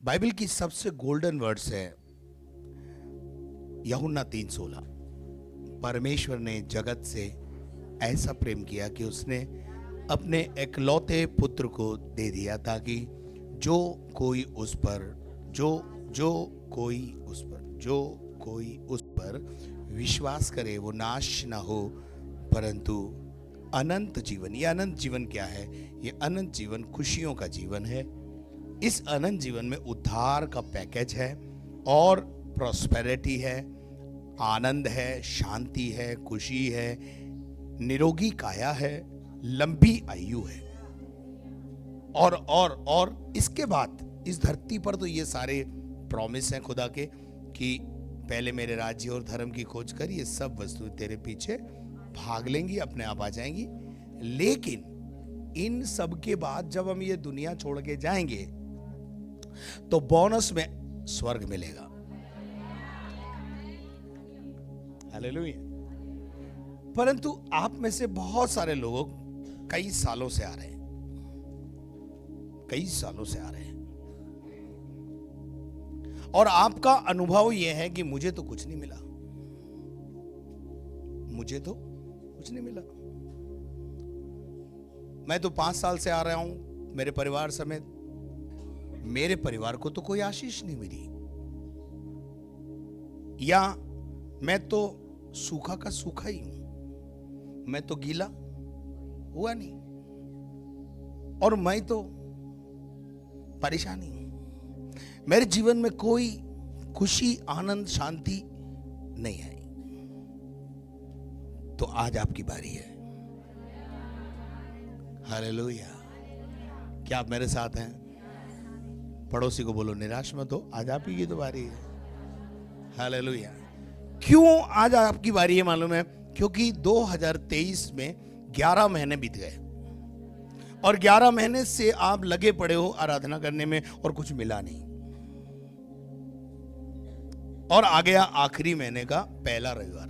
Bible की सबसे golden words है यूहन्ना 3:16। परमेश्वर ने जगत से ऐसा प्रेम किया कि उसने अपने इकलौते पुत्र को दे दिया ताकि जो कोई उस पर विश्वास करे वो नाश ना हो परंतु अनंत जीवन। ये अनंत जीवन क्या है? ये अनंत जीवन खुशियों का जीवन है। इस अनंत जीवन में उद्धार का पैकेज है और प्रॉस्पेरिटी है, आनंद है, शांति है, खुशी है, निरोगी काया है, लंबी आयु है। और इसके बाद इस धरती पर तो ये सारे प्रॉमिस हैं खुदा के कि पहले मेरे राज्य और धर्म की खोज कर, ये सब वस्तुएं तेरे पीछे भाग लेंगी, अपने आप आ जाएंगी। लेकिन इन सब के बाद जब हम ये दुनिया छोड़ के जाएंगे तो बोनस में स्वर्ग मिलेगा। हालेलुया। परंतु आप में से बहुत सारे लोग कई सालों से आ रहे हैं, और आपका अनुभव यह है कि मुझे तो कुछ नहीं मिला, मैं तो 5 साल से आ रहा हूं मेरे परिवार समेत, मेरे परिवार को तो कोई आशीष नहीं मिली, या मैं तो सूखा का सूखा ही हूं, मैं तो गीला हुआ नहीं, और मैं तो परेशानी हूं, मेरे जीवन में कोई खुशी, आनंद, शांति नहीं है। तो आज आपकी बारी है। हालेलुया। क्या आप मेरे साथ हैं? पड़ोसी को बोलो निराश मत हो, आज आप ही की तो बारी है। हालेलुया। क्यों आज आपकी बारी है मालूम है? क्योंकि 2023 में 11 महीने बीत गए और 11 महीने से आप लगे पड़े हो आराधना करने में और कुछ मिला नहीं, और आ गया आखिरी महीने का पहला रविवार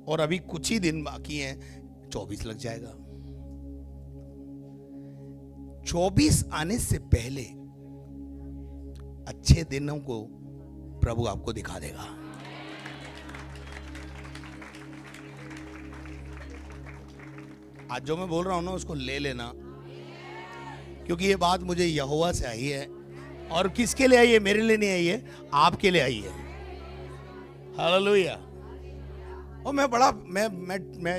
और अभी कुछ ही दिन बाकी हैं, 24 लग जाएगा। 24 आने से पहले अच्छे दिनों को प्रभु आपको दिखा देगा। आज जो मैं बोल रहा हूं ना उसको ले लेना, क्योंकि ये बात मुझे यहोवा से आई है। और किसके लिए आई है? मेरे लिए नहीं आई है, आपके लिए आई है। हालेलुया। और मैं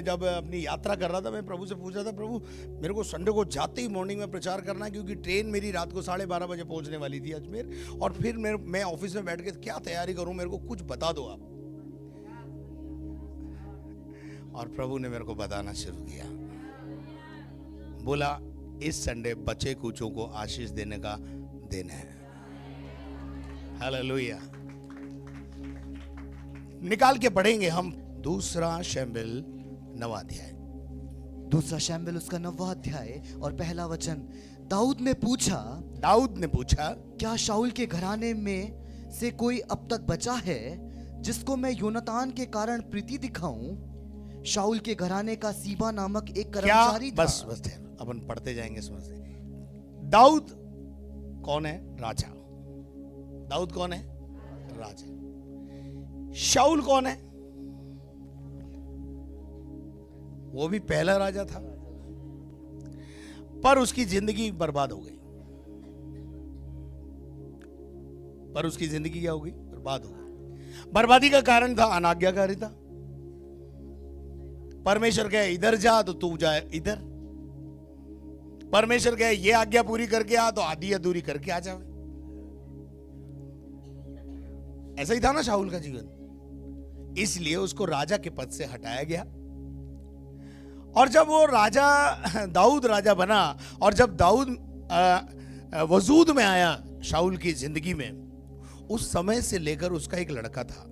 जब अपनी यात्रा कर रहा था, मैं प्रभु से पूछ रहा था, प्रभु मेरे को संडे को जाते ही मॉर्निंग में प्रचार करना है, क्योंकि ट्रेन मेरी रात को 12:30 बजे पहुंचने वाली थी अजमेर, और फिर मैं ऑफिस में बैठ के क्या तैयारी करूं, मेरे को कुछ बता दो आप। और प्रभु ने मेरे को बताना शुरू किया, बोला इस संडे बचे कुचों को आशीष देने का दिन है। हालेलुया। निकाल के पढ़ेंगे हम दूसरा शमूएल 9वां अध्याय। दूसरा शमूएल उसका 9वां अध्याय और पहला वचन। दाऊद ने पूछा, क्या शाऊल के घराने में से कोई अब तक बचा है जिसको मैं योनातान के कारण प्रीति दिखाऊं? शाऊल के घराने का सीबा नामक एक कर्मचारी था। बस अपन पढ़ते जाएंगे समझते। दाऊद कौन है? राजा। दाऊद कौन है? राजा। शाऊल कौन है? वो भी पहला राजा था, पर उसकी जिंदगी बर्बाद हो गई। क्या हो गई? बर्बाद हो गई। बर्बादी का कारण था अनाज्ञाकारिता। परमेश्वर कहे इधर जा तो तू जाए इधर, परमेश्वर कहे ये आज्ञा पूरी करके आ तो आधी अधूरी करके आ जाए। ऐसा ही था ना शाऊल का जीवन। इसलिए उसको राजा के पद से हटाया गया, और जब वो दाऊद राजा बना, और जब दाऊद वजूद में आया शाऊल की जिंदगी में, उस समय से लेकर उसका एक लड़का था।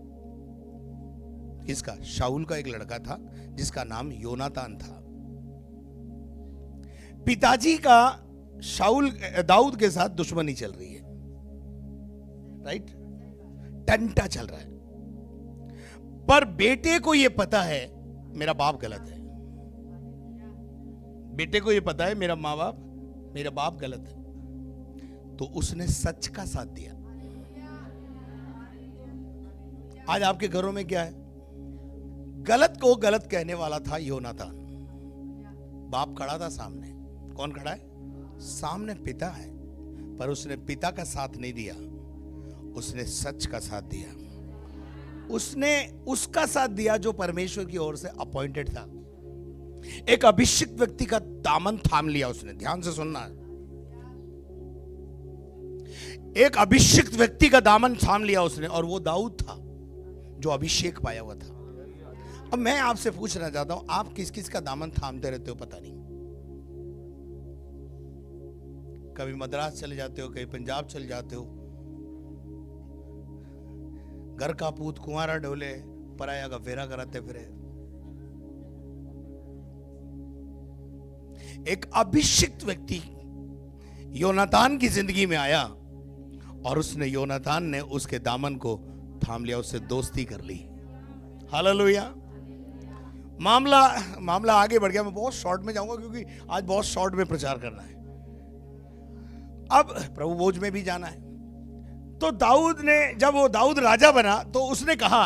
किसका? शाऊल का एक लड़का था जिसका नाम योनातान था। पिताजी का दाऊद के साथ दुश्मनी चल रही है, राइट? टंटा चल रहा है, पर बेटे को यह पता है मेरा बाप गलत है। बेटे को यह पता है मेरा बाप गलत है, तो उसने सच का साथ दिया। आज आपके घरों में क्या है? गलत को गलत कहने वाला था योनातान। बाप खड़ा था सामने। कौन खड़ा है? सामने पिता है, पर उसने पिता का साथ नहीं दिया, उसने सच का साथ दिया। उसने उसका साथ दिया जो परमेश्वर की ओर से अपॉइंटेड था। एक अभिषिक्त व्यक्ति का दामन थाम लिया उसने। ध्यान से सुनना, एक अभिषिक्त व्यक्ति का दामन थाम लिया उसने, और वो दाऊद था जो अभिषेक पाया हुआ था। अब मैं आपसे पूछना चाहता हूं, आप किस किस का दामन थामते रहते हो? पता नहीं, कभी मद्रास चले जाते हो, कभी पंजाब चले जाते हो, घर का पूत कुंवारा डोले, पराया का फेरा कराते फिरे। एक अभिषिक्त व्यक्ति योनातान की जिंदगी में आया, और उसने, योनातान ने उसके दामन को थाम लिया, उससे दोस्ती कर ली। हालेलुया। मामला आगे बढ़ गया। मैं बहुत शॉर्ट में जाऊंगा क्योंकि आज बहुत शॉर्ट में प्रचार करना है। अब प्रभु भोज में भी जाना है। तो दाऊद ने, जब वो दाऊद राजा बना, तो उसने कहा,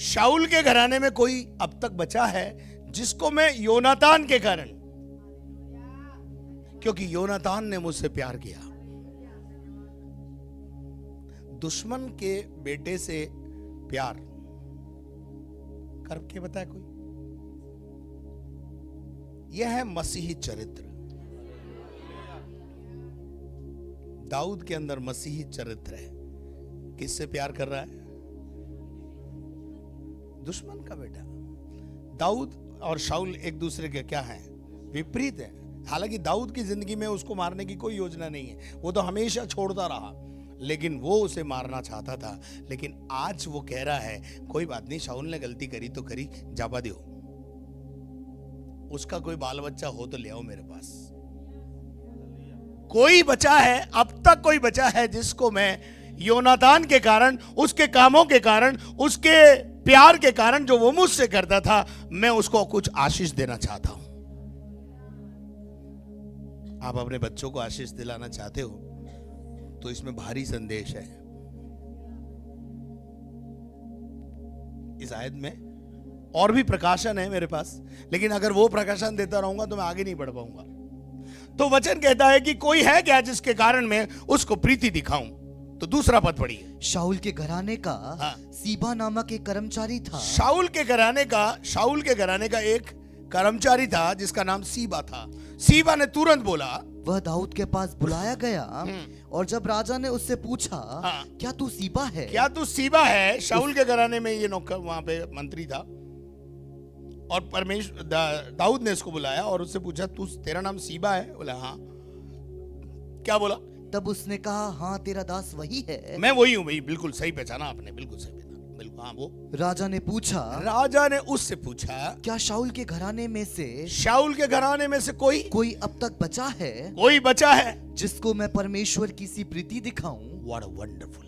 शाऊल के घराने में कोई अब तक बचा है जिसको मैं योनातान के कारण, क्योंकि योनातान ने मुझसे प्यार किया। दुश्मन के बेटे से प्यार करके बताए कोई? यह है मसीही चरित्र। दाऊद के अंदर मसीही चरित्र है। किससे प्यार कर रहा है? दुश्मन का बेटा। दाऊद और शाऊल एक दूसरे के क्या हैं? विपरीत है। हालांकि दाऊद की जिंदगी में उसको मारने की कोई योजना नहीं है, वो तो हमेशा छोड़ता रहा, लेकिन वो उसे मारना चाहता था। लेकिन आज वो कह रहा है, कोई बात नहीं, शाऊल ने गलती करी तो करी, जाबा दो, उसका कोई बाल बच्चा हो तो ले आओ मेरे पास। कोई बचा है, अब तक कोई बचा है जिसको मैं योनातान के कारण, उसके कामों के कारण, उसके प्यार के कारण, जो वो मुझसे करता था, मैं उसको कुछ आशीष देना चाहता हूं। आप अपने बच्चों को आशीष दिलाना चाहते हो तो इसमें भारी संदेश है। इस आयत में और भी प्रकाशन है मेरे पास, लेकिन अगर वो प्रकाशन देता रहूंगा तो मैं आगे नहीं बढ़ पाऊंगा। तो वचन कहता है कि कोई है क्या जिसके कारण मैं उसको प्रीति दिखाऊं? तो दूसरा पद पढ़िए। शाऊल के घराने का सीबा नामक एक कर्मचारी था। शाऊल के घराने का एक कर्मचारी था जिसका नाम सीबा था। सीबा ने तुरंत बोला, वह दाऊद के पास बुलाया गया, और जब राजा ने उससे पूछा, क्या तू सीबा है? क्या तू सीबा है? शाऊल के घराने में ये नौकर, वहां पे मंत्री था, और परमेश्वर दाऊद ने इसको बुलाया और उससे पूछा, तू, तेरा नाम सीबा है? बोला हाँ। क्या बोला? तब उसने कहा, हाँ तेरा दास वही है। मैं वही हूं भाई। बिल्कुल सही पहचाना आपने, बिल्कुल सही पहचाना, बिल्कुल हाँ वो। राजा ने उससे पूछा, क्या शाऊल के घराने में से कोई अब तक बचा है? कोई बचा है जिसको मैं परमेश्वर की सी प्रीति दिखाऊं? What a wonderful।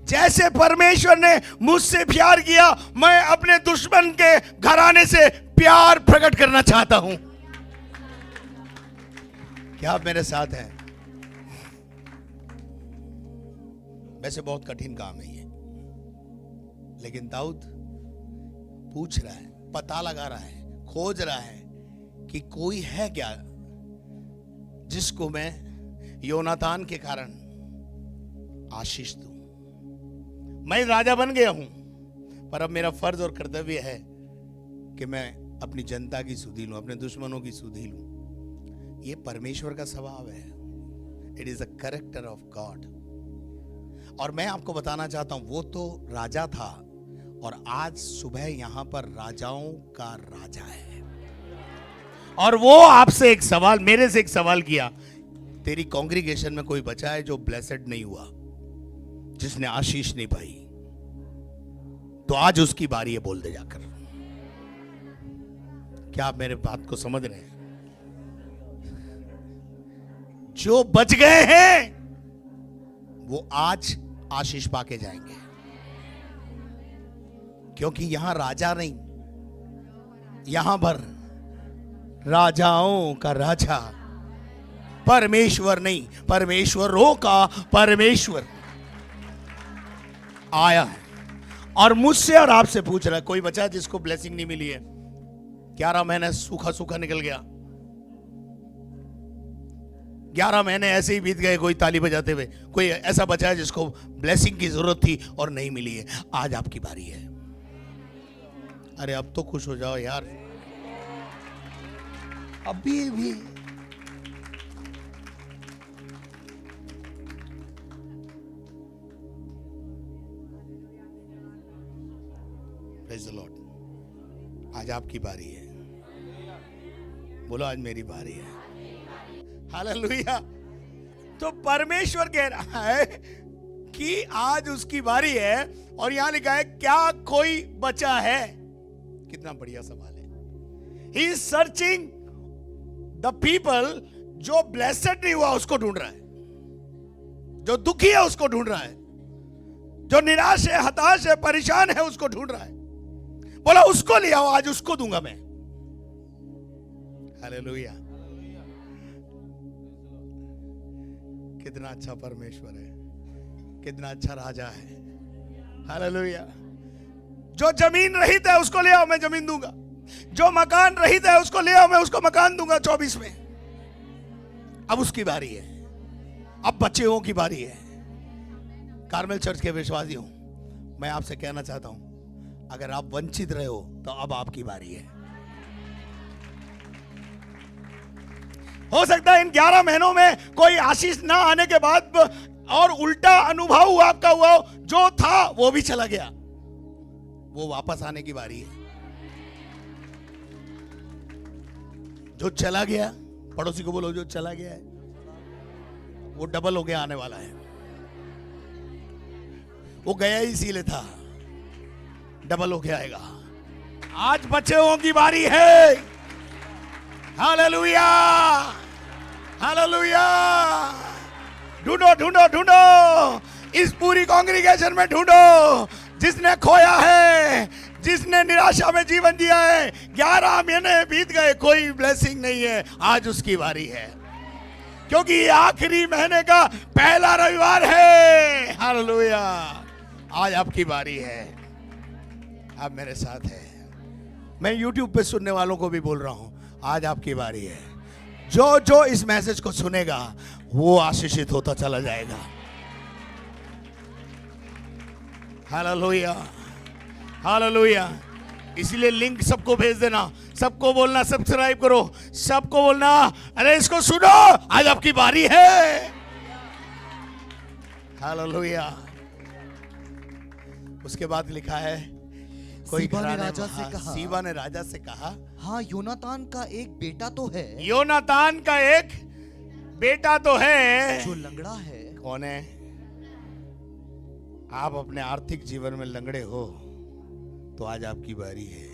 जैसे परमेश्वर ने मुझसे प्यार किया, मैं अपने दुश्मन के घराने से प्यार प्रकट करना चाहता हूं। क्या आप मेरे साथ हैं? वैसे बहुत कठिन काम है ये, लेकिन दाऊद पूछ रहा है, पता लगा रहा है, खोज रहा है कि कोई है क्या जिसको मैं योनातान के कारण आशीष दूं। मैं राजा बन गया हूं, पर अब मेरा फर्ज और कर्तव्य है कि मैं अपनी जनता की सुधि लूं, अपने दुश्मनों की सुधि लूं। ये परमेश्वर का स्वभाव है। It is a character of God. और मैं आपको बताना चाहता हूं, वो तो राजा था, और आज सुबह यहां पर राजाओं का राजा है। और वो आपसे एक सवाल, मेरे से एक सवाल किया, तेरी कांग्रीगेशन में कोई बचा है जो ब्लेसेड नहीं हुआ, जिसने आशीष नहीं पाई? तो आज उसकी बारी है, बोल दे जाकर। क्या आप मेरे बात को समझ रहे हैं? जो बच गए हैं वो आज आशीष पाके जाएंगे, क्योंकि यहां राजा नहीं, यहां पर राजाओं का राजा, परमेश्वर नहीं, परमेश्वरों का परमेश्वर आया है और मुझसे और आपसे पूछ रहा है, कोई बचा जिसको ब्लेसिंग नहीं मिली है? 11 महीने सूखा सूखा निकल गया, 11 महीने ऐसे ही बीत गए कोई ताली बजाते हुए। कोई ऐसा बचा है जिसको ब्लेसिंग की जरूरत थी और नहीं मिली है? आज आपकी बारी है। अरे अब तो खुश हो जाओ यार, अभी भी प्रेज़ द लॉर्ड। आज आपकी बारी है। बोलो आज मेरी बारी है। हालेलुया। तो परमेश्वर कह रहा है कि आज उसकी बारी है और यहां लिखा है क्या कोई बचा है? कितना बढ़िया सवाल है। He is searching the people. जो ब्लेसेड नहीं हुआ उसको ढूंढ रहा है, जो दुखी है उसको ढूंढ रहा है, जो निराश है, हताश है, परेशान है उसको ढूंढ रहा है। बोला उसको ले आओ, आज उसको दूंगा मैं। हालेलुया। कितना अच्छा परमेश्वर है, कितना अच्छा राजा है। हालेलुया। जो जमीन रहित है उसको ले आओ, मैं जमीन दूंगा। जो मकान रहित है उसको ले आओ, मैं उसको मकान दूंगा 24 में। अब उसकी बारी है, अब बच्चों की बारी है। कार्मेल चर्च के विश्वासियों, मैं आपसे कहना चाहता हूं, अगर आप वंचित रहे हो तो अब आपकी बारी है। हो सकता है इन 11 महीनों में कोई आशीष ना आने के बाद और उल्टा अनुभव आपका हुआ हो, जो था वो भी चला गया, वो वापस आने की बारी है। जो चला गया, पड़ोसी को बोलो जो चला गया है वो डबल हो गया आने वाला है। वो गया ही इसीलिए था, डबल हो के आएगा। आज बच्चों की बारी है। Hallelujah, hallelujah. ढूंढो ढूंढो ढूंढो, इस पूरी कांग्रेगेशन में ढूंढो जिसने खोया है, जिसने निराशा में जीवन जिया है। 11 महीने बीत गए, कोई ब्लेसिंग नहीं है। आज उसकी बारी है, क्योंकि ये आखिरी महीने का पहला रविवार है। हालेलुया। आज आपकी बारी है। आप मेरे साथ हैं। मैं YouTube पे सुनने वालों को भी बोल रहा हूं, आज आपकी बारी है। जो जो इस मैसेज को सुनेगा वो आशीषित होता चला जाएगा। Hallelujah, hallelujah. इसलिए लिंक सबको भेज देना, सबको बोलना सब्सक्राइब करो, सबको बोलना अरे इसको सुनो, आज आपकी बारी है। हालेलुया। उसके बाद लिखा है, कोई सीबा ने राजा से कहा, सीबा ने राजा से कहा, हाँ योनातान का एक बेटा तो है, योनातान का एक बेटा तो है जो लंगड़ा है। कौन है? आप अपने आर्थिक जीवन में लंगड़े हो तो आज आपकी बारी है।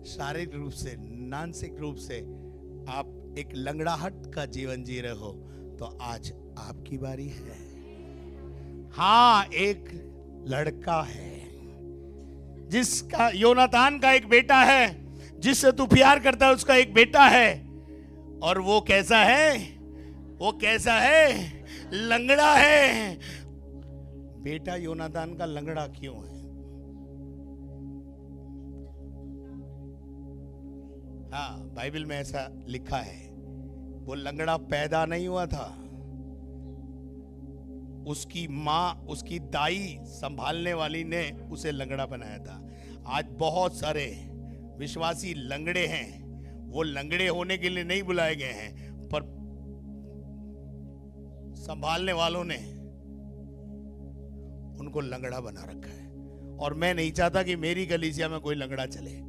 शारीरिक रूप से, मानसिक रूप से आप एक लंगड़ाहट का जीवन जी रहे हो तो आज आपकी बारी है। हाँ, एक लड़का है जिसका, योनातान का एक बेटा है, जिससे तू प्यार करता है, उसका एक बेटा है। और वो कैसा है? वो कैसा है? लंगड़ा है। बेटा योनातान का लंगड़ा क्यों है? हाँ, बाइबल में ऐसा लिखा है। वो लंगड़ा पैदा नहीं हुआ था, उसकी माँ, उसकी दाई संभालने वाली ने उसे लंगड़ा बनाया था। आज बहुत सारे विश्वासी लंगड़े हैं। वो लंगड़े होने के लिए नहीं बुलाए गए हैं, पर संभालने वालों ने उनको लंगड़ा बना रखा है। और मैं नहीं चाहता कि मेरी कलीसिया में कोई लंगड़ा चले,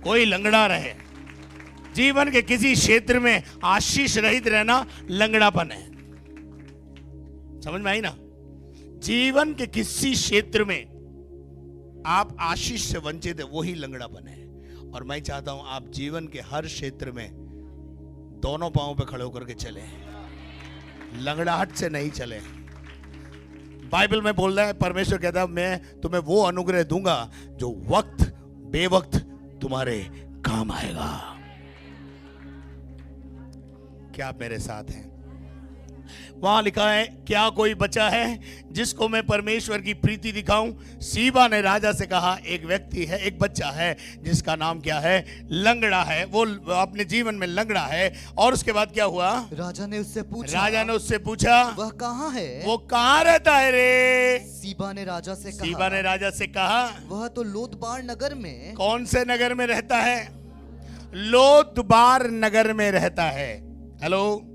कोई लंगड़ा रहे। जीवन के किसी क्षेत्र में आशीष रहित रहना लंगड़ापन है। समझ में आई ना? जीवन के किसी क्षेत्र में आप आशीष से वंचित है, वही लंगड़ापन है। और मैं चाहता हूं आप जीवन के हर क्षेत्र में दोनों पांवों पे खड़े होकर के चले, लंगड़ाहट से नहीं चले। बाइबल में बोल रहा है, परमेश्वर कहता है मैं तुम्हें वो अनुग्रह दूंगा जो वक्त बेवक्त तुम्हारे काम आएगा। क्या आप मेरे साथ हैं? वहां लिखा है, क्या कोई बचा है जिसको मैं परमेश्वर की प्रीति दिखाऊं? सीबा ने राजा से कहा, एक व्यक्ति है, एक बच्चा है जिसका नाम क्या है? लंगड़ा है। वो अपने जीवन में लंगड़ा है। और उसके बाद क्या हुआ? राजा ने उससे पूछा वह कहाँ है? वो कहाँ रहता है रे? सीबा ने राजा से कहा वह तो लोदबार नगर में। कौन से नगर में रहता है? लोदबार नगर में रहता है। हेलो,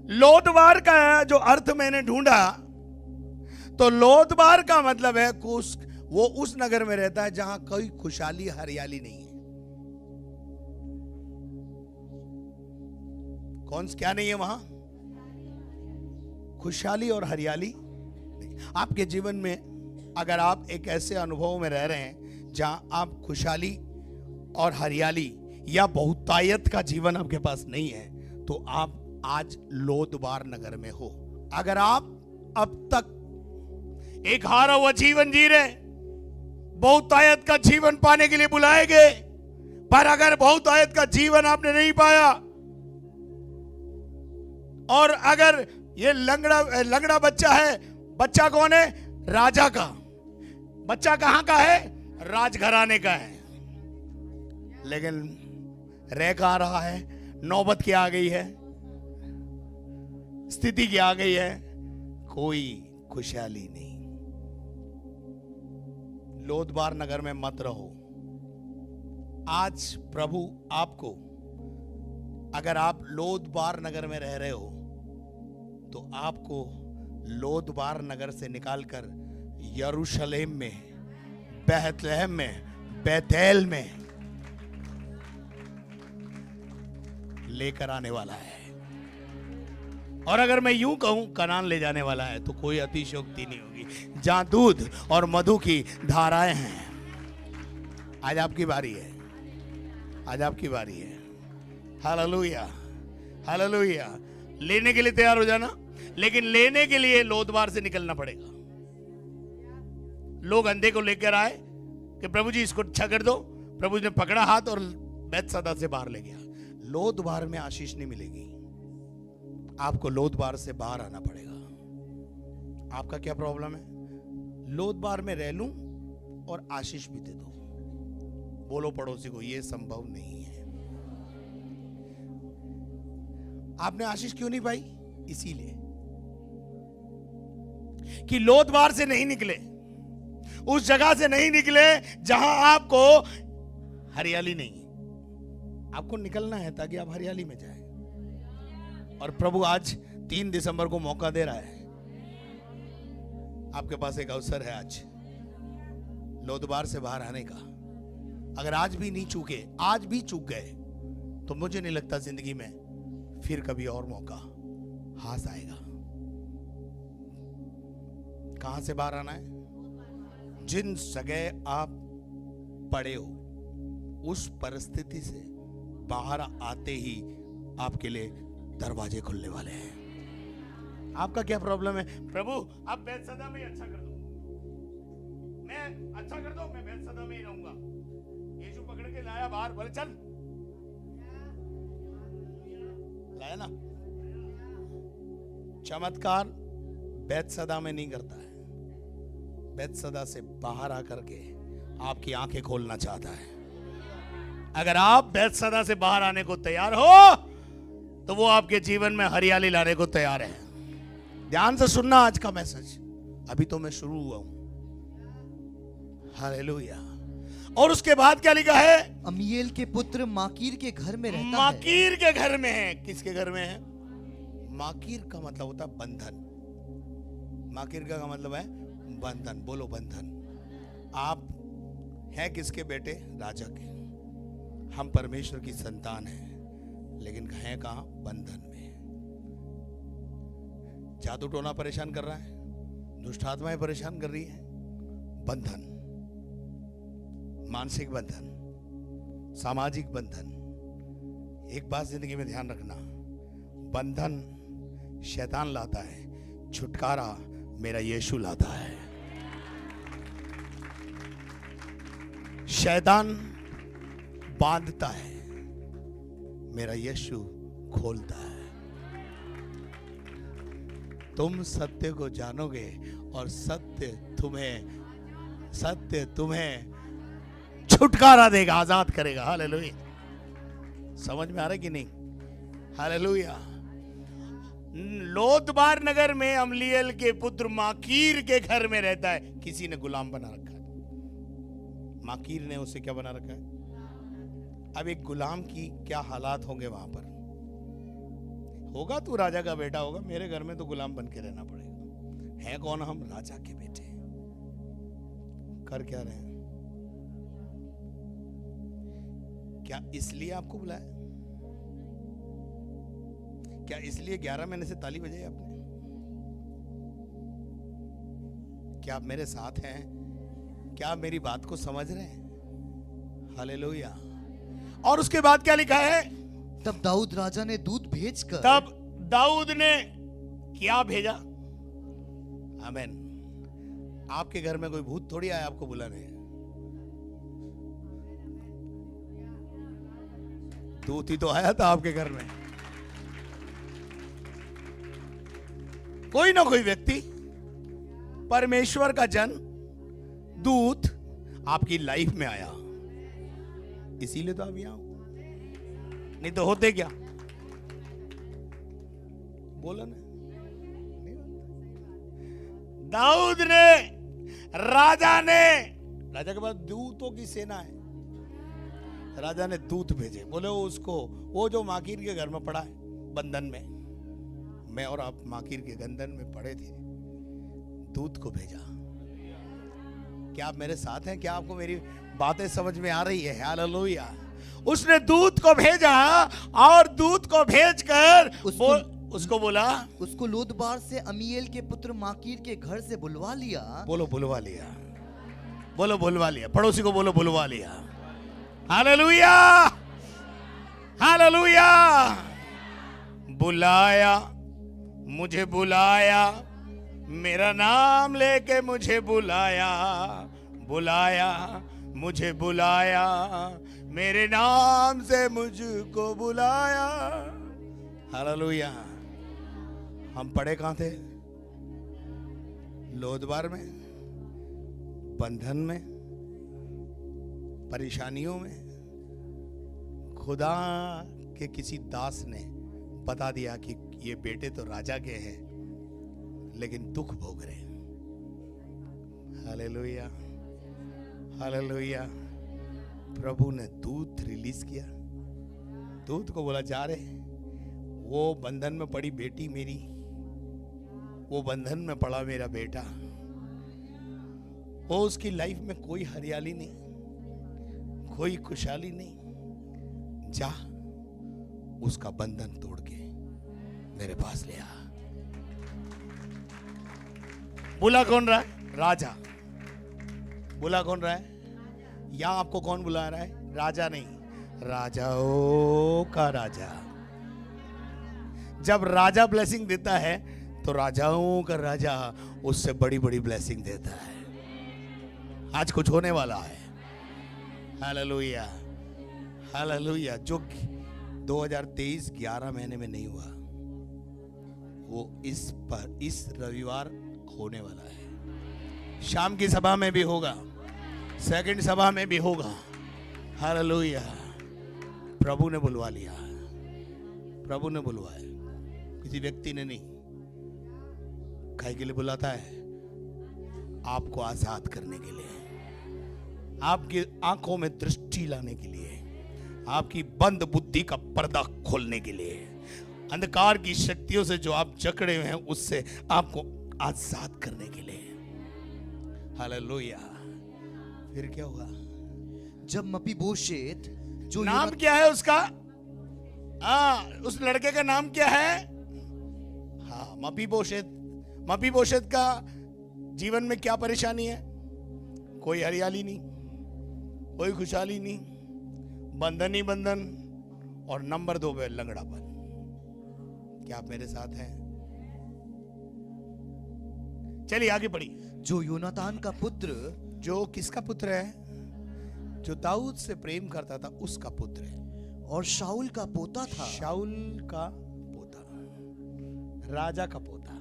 लोदबार का जो अर्थ मैंने ढूंढा तो लोदबार का मतलब है वो उस नगर में रहता है जहां कोई खुशहाली हरियाली नहीं है। क्या नहीं है वहां? खुशहाली और हरियाली नहीं। आपके जीवन में अगर आप एक ऐसे अनुभव में रह रहे हैं जहां आप खुशहाली और हरियाली या बहुतायत का जीवन आपके पास नहीं है, तो आप आज लोदबार नगर में हो। अगर आप अब तक एक हारा हुआ जीवन जी रहे, बहुतायत का जीवन पाने के लिए बुलाए गए, पर अगर बहुतायत का जीवन आपने नहीं पाया, और अगर ये लंगड़ा बच्चा है, बच्चा कौन है? राजा का बच्चा। कहां का है? राजघराने का है। लेकिन रह कहां रहा है? नौबत क्या आ गई है? स्थिति क्या आ गई है? कोई खुशहाली नहीं। लोदबार नगर में मत रहो। आज प्रभु आपको, अगर आप लोदबार नगर में रह रहे हो, तो आपको लोदबार नगर से निकालकर यरूशलेम में, बेथलेहम में, बेथेल में लेकर आने वाला है। और अगर मैं यूं कहूं कनान ले जाने वाला है, तो कोई अतिशयोक्ति नहीं होगी। जहां दूध और मधु की धाराएं हैं। आज आपकी बारी है। आज आपकी बारी है। Hallelujah, hallelujah. लेने के लिए तैयार हो जाना, लेकिन लेने के लिए लोदबार से निकलना पड़ेगा। लोग अंधे को लेकर आए कि प्रभु जी इसको अच्छा कर दो। प्रभु जी ने पकड़ा हाथ और बैतसैदा से बाहर ले गया। लोदबार में आशीष नहीं मिलेगी। आपको लोदबार से बाहर आना पड़ेगा। आपका क्या प्रॉब्लम है? लोदबार में रह लूं और आशीष भी दे दो। बोलो पड़ोसी को, यह संभव नहीं है। आपने आशीष क्यों नहीं पाई? इसीलिए कि लोदबार से नहीं निकले, उस जगह से नहीं निकले जहां आपको हरियाली नहीं है। आपको निकलना है ताकि आप हरियाली में जाए। और प्रभु आज 3 दिसंबर को मौका दे रहा है। आपके पास एक अवसर है आज लोदबार से बाहर आने का। अगर आज भी नहीं चूके, आज भी चूक गए, तो मुझे नहीं लगता जिंदगी में फिर कभी और मौका हाथ आएगा। कहां से बाहर आना है? जिन जगह आप पड़े हो, उस परिस्थिति से बाहर आते ही आपके लिए दरवाजे खुलने वाले हैं। आपका क्या प्रॉब्लम है? प्रभु आप बैतसैदा में अच्छा कर दो, मैं अच्छा कर दो, मैं बैतसैदा में ही रहूंगा। यीशु पकड़ के लाया बाहर, बोले चल, लाया ना। चमत्कार बैतसैदा में नहीं करता है, बैतसैदा से बाहर आकर के आपकी आंखें खोलना चाहता है। अगर आप बैतसैदा से बाहर आने को तैयार हो, तो वो आपके जीवन में हरियाली लाने को तैयार है। ध्यान से सुनना आज का मैसेज। अभी तो मैं शुरू हुआ हूं। हालेलुया। और उसके बाद क्या लिखा है? अमीएल के पुत्र माकीर के घर में रहता है। माकीर के घर में है। किसके घर में है? माकीर का मतलब होता है बंधन। माकीर का मतलब है बंधन। बोलो बंधन। आप हैं किसके बेटे? राजा के। हम परमेश्वर की संतान हैं, लेकिन हैं कहां? बंधन में। जादू टोना परेशान कर रहा है, दुष्ट आत्माएं परेशान कर रही है। बंधन, मानसिक बंधन, सामाजिक बंधन। एक बात जिंदगी में ध्यान रखना, बंधन शैतान लाता है, छुटकारा मेरा यीशु लाता है। शैतान बांधता है, मेरा यीशु खोलता है। तुम सत्य को जानोगे और सत्य तुम्हें छुटकारा देगा, आजाद करेगा। हालेलुया। समझ में आ रहा है कि नहीं? हालेलुया। लोदबार नगर में अमलीएल के पुत्र माकीर के घर में रहता है। किसी ने गुलाम बना रखा है, माकीर ने उसे क्या बना रखा है? अब एक गुलाम की क्या हालात होंगे वहां पर? होगा तू राजा का बेटा होगा, मेरे घर में तो गुलाम बन के रहना पड़ेगा। है कौन हम? राजा के बेटे। कर क्या रहे हैं? क्या इसलिए आपको बुलाया? क्या इसलिए 11 महीने से ताली बजाई आपने? क्या आप मेरे साथ हैं? क्या आप मेरी बात को समझ रहे हैं? हालेलुया। और उसके बाद क्या लिखा है? तब दाऊद राजा ने दूत भेजकर, तब दाऊद ने क्या भेजा? आमीन। आपके घर में कोई भूत थोड़ी आया आपको बुलाने। दूत ही तो आया था आपके घर में। कोई ना कोई व्यक्ति, परमेश्वर का जन, दूत आपकी लाइफ में आया, इसीलिए तो आप यहां हो। नहीं तो होते क्या? बोला ना। दाऊद ने, राजा के पास दूतों की सेना है। राजा ने दूत भेजे, बोले वो जो माकीर के घर में पड़ा है बंधन में, मैं और आप माकीर के बंधन में पड़े थे, दूत को भेजा। क्या आप मेरे साथ हैं? क्या आपको मेरी बातें समझ में आ रही है? हालेलुया। उसने दूत को भेजा और दूत को भेजकर उसको बोला, उसको लोदबार से अमीएल के पुत्र माकीर के घर से बुलवा लिया। बोलो बुलवा लिया, बोलो बुलवा लिया। पड़ोसी को बोलो बुलवा लिया। Hallelujah, hallelujah. बुलाया, मुझे बुलाया, मेरा नाम लेके मुझे बुलाया, बुलाया, मुझे बुलाया, मेरे नाम से मुझको बुलाया। हालेलुया। हम पड़े कहां थे? लोदबार में, बंधन में, परेशानियों में। खुदा के किसी दास ने बता दिया कि ये बेटे तो राजा के हैं लेकिन दुख भोग रहे हैं। Hallelujah, hallelujah. प्रभु ने दूत रिलीज किया। दूत को बोला, जा रे, वो बंधन में पड़ी बेटी मेरी, वो बंधन में पड़ा मेरा बेटा, वो उसकी लाइफ में कोई हरियाली नहीं, कोई खुशहाली नहीं, जा उसका बंधन तोड़ के मेरे पास ले आ। बुला कौन रहा है? राजा। बुला कौन रहा है? यहां आपको कौन बुला रहा है? राजा नहीं, राजाओं का राजा। जब राजा ब्लेसिंग देता है तो राजाओं का राजा उससे बड़ी बड़ी ब्लेसिंग देता है। आज कुछ होने वाला है। Hallelujah, hallelujah. जो 2023 11 महीने में नहीं हुआ, वो इस रविवार होने वाला है। शाम की सभा में भी होगा, सेकंड सभा में भी होगा। हालेलुया। प्रभु ने बुलवा लिया, प्रभु ने बुलवाया, किसी व्यक्ति ने नहीं। काहे के लिए बुलाता है? आपको आजाद करने के लिए, आपकी आंखों में दृष्टि लाने के लिए, आपकी बंद बुद्धि का पर्दा खोलने के लिए, अंधकार की शक्तियों से जो आप जकड़े हुए हैं उससे आपको आजाद करने के लिए। हालेलुया। फिर क्या हुआ? जब मपीबोशेत, जो नाम क्या है उसका? उस लड़के का नाम क्या है? हाँ, मपीबोशेत। मपीबोशेत का जीवन में क्या परेशानी है? कोई हरियाली नहीं, कोई खुशहाली नहीं, बंधन ही बंधन, और नंबर 2 पे लंगड़ापन। क्या आप मेरे साथ हैं? चलिए आगे पढ़िए। जो योनातान का पुत्र, जो किसका पुत्र है? जो दाऊद से प्रेम करता था उसका पुत्र है, और शाऊल का पोता था। शाऊल का पोता, राजा का पोता।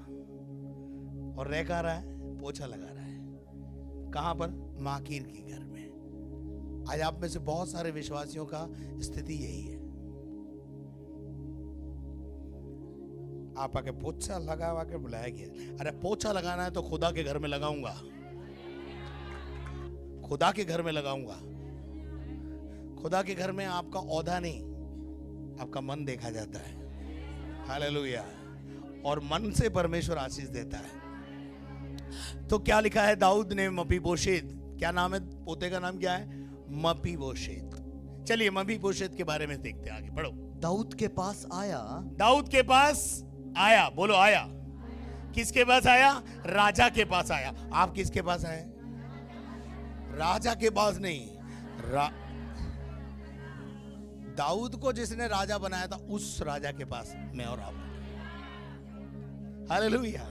और रह कहाँ रहा है? पोछा लगा रहा है। कहां पर? माकीर के घर में। आज आप में से बहुत सारे विश्वासियों का स्थिति यही है। आप आके पोछा लगा के बुलाया गया। अरे पोछा लगाना है तो खुदा के घर में लगाऊंगा, खुदा के घर में लगाऊंगा। खुदा के घर में आपका औहदा नहीं, आपका मन देखा जाता है। हालेलुया। और मन से परमेश्वर आशीष देता है। तो क्या लिखा है? दाऊद ने मपीबोशेत, क्या नाम है पोते का? नाम क्या है? मपीबोशेत। चलिए मपीबोशेत के बारे में देखते हैं, आगे बढ़ो। दाऊद के पास आया। दाऊद के पास आया, बोलो आया। किसके पास आया? राजा के पास आया। आप किसके पास आए? राजा के पास नहीं, दाऊद को जिसने राजा बनाया था उस राजा के पास मैं और आप। हालेलुया।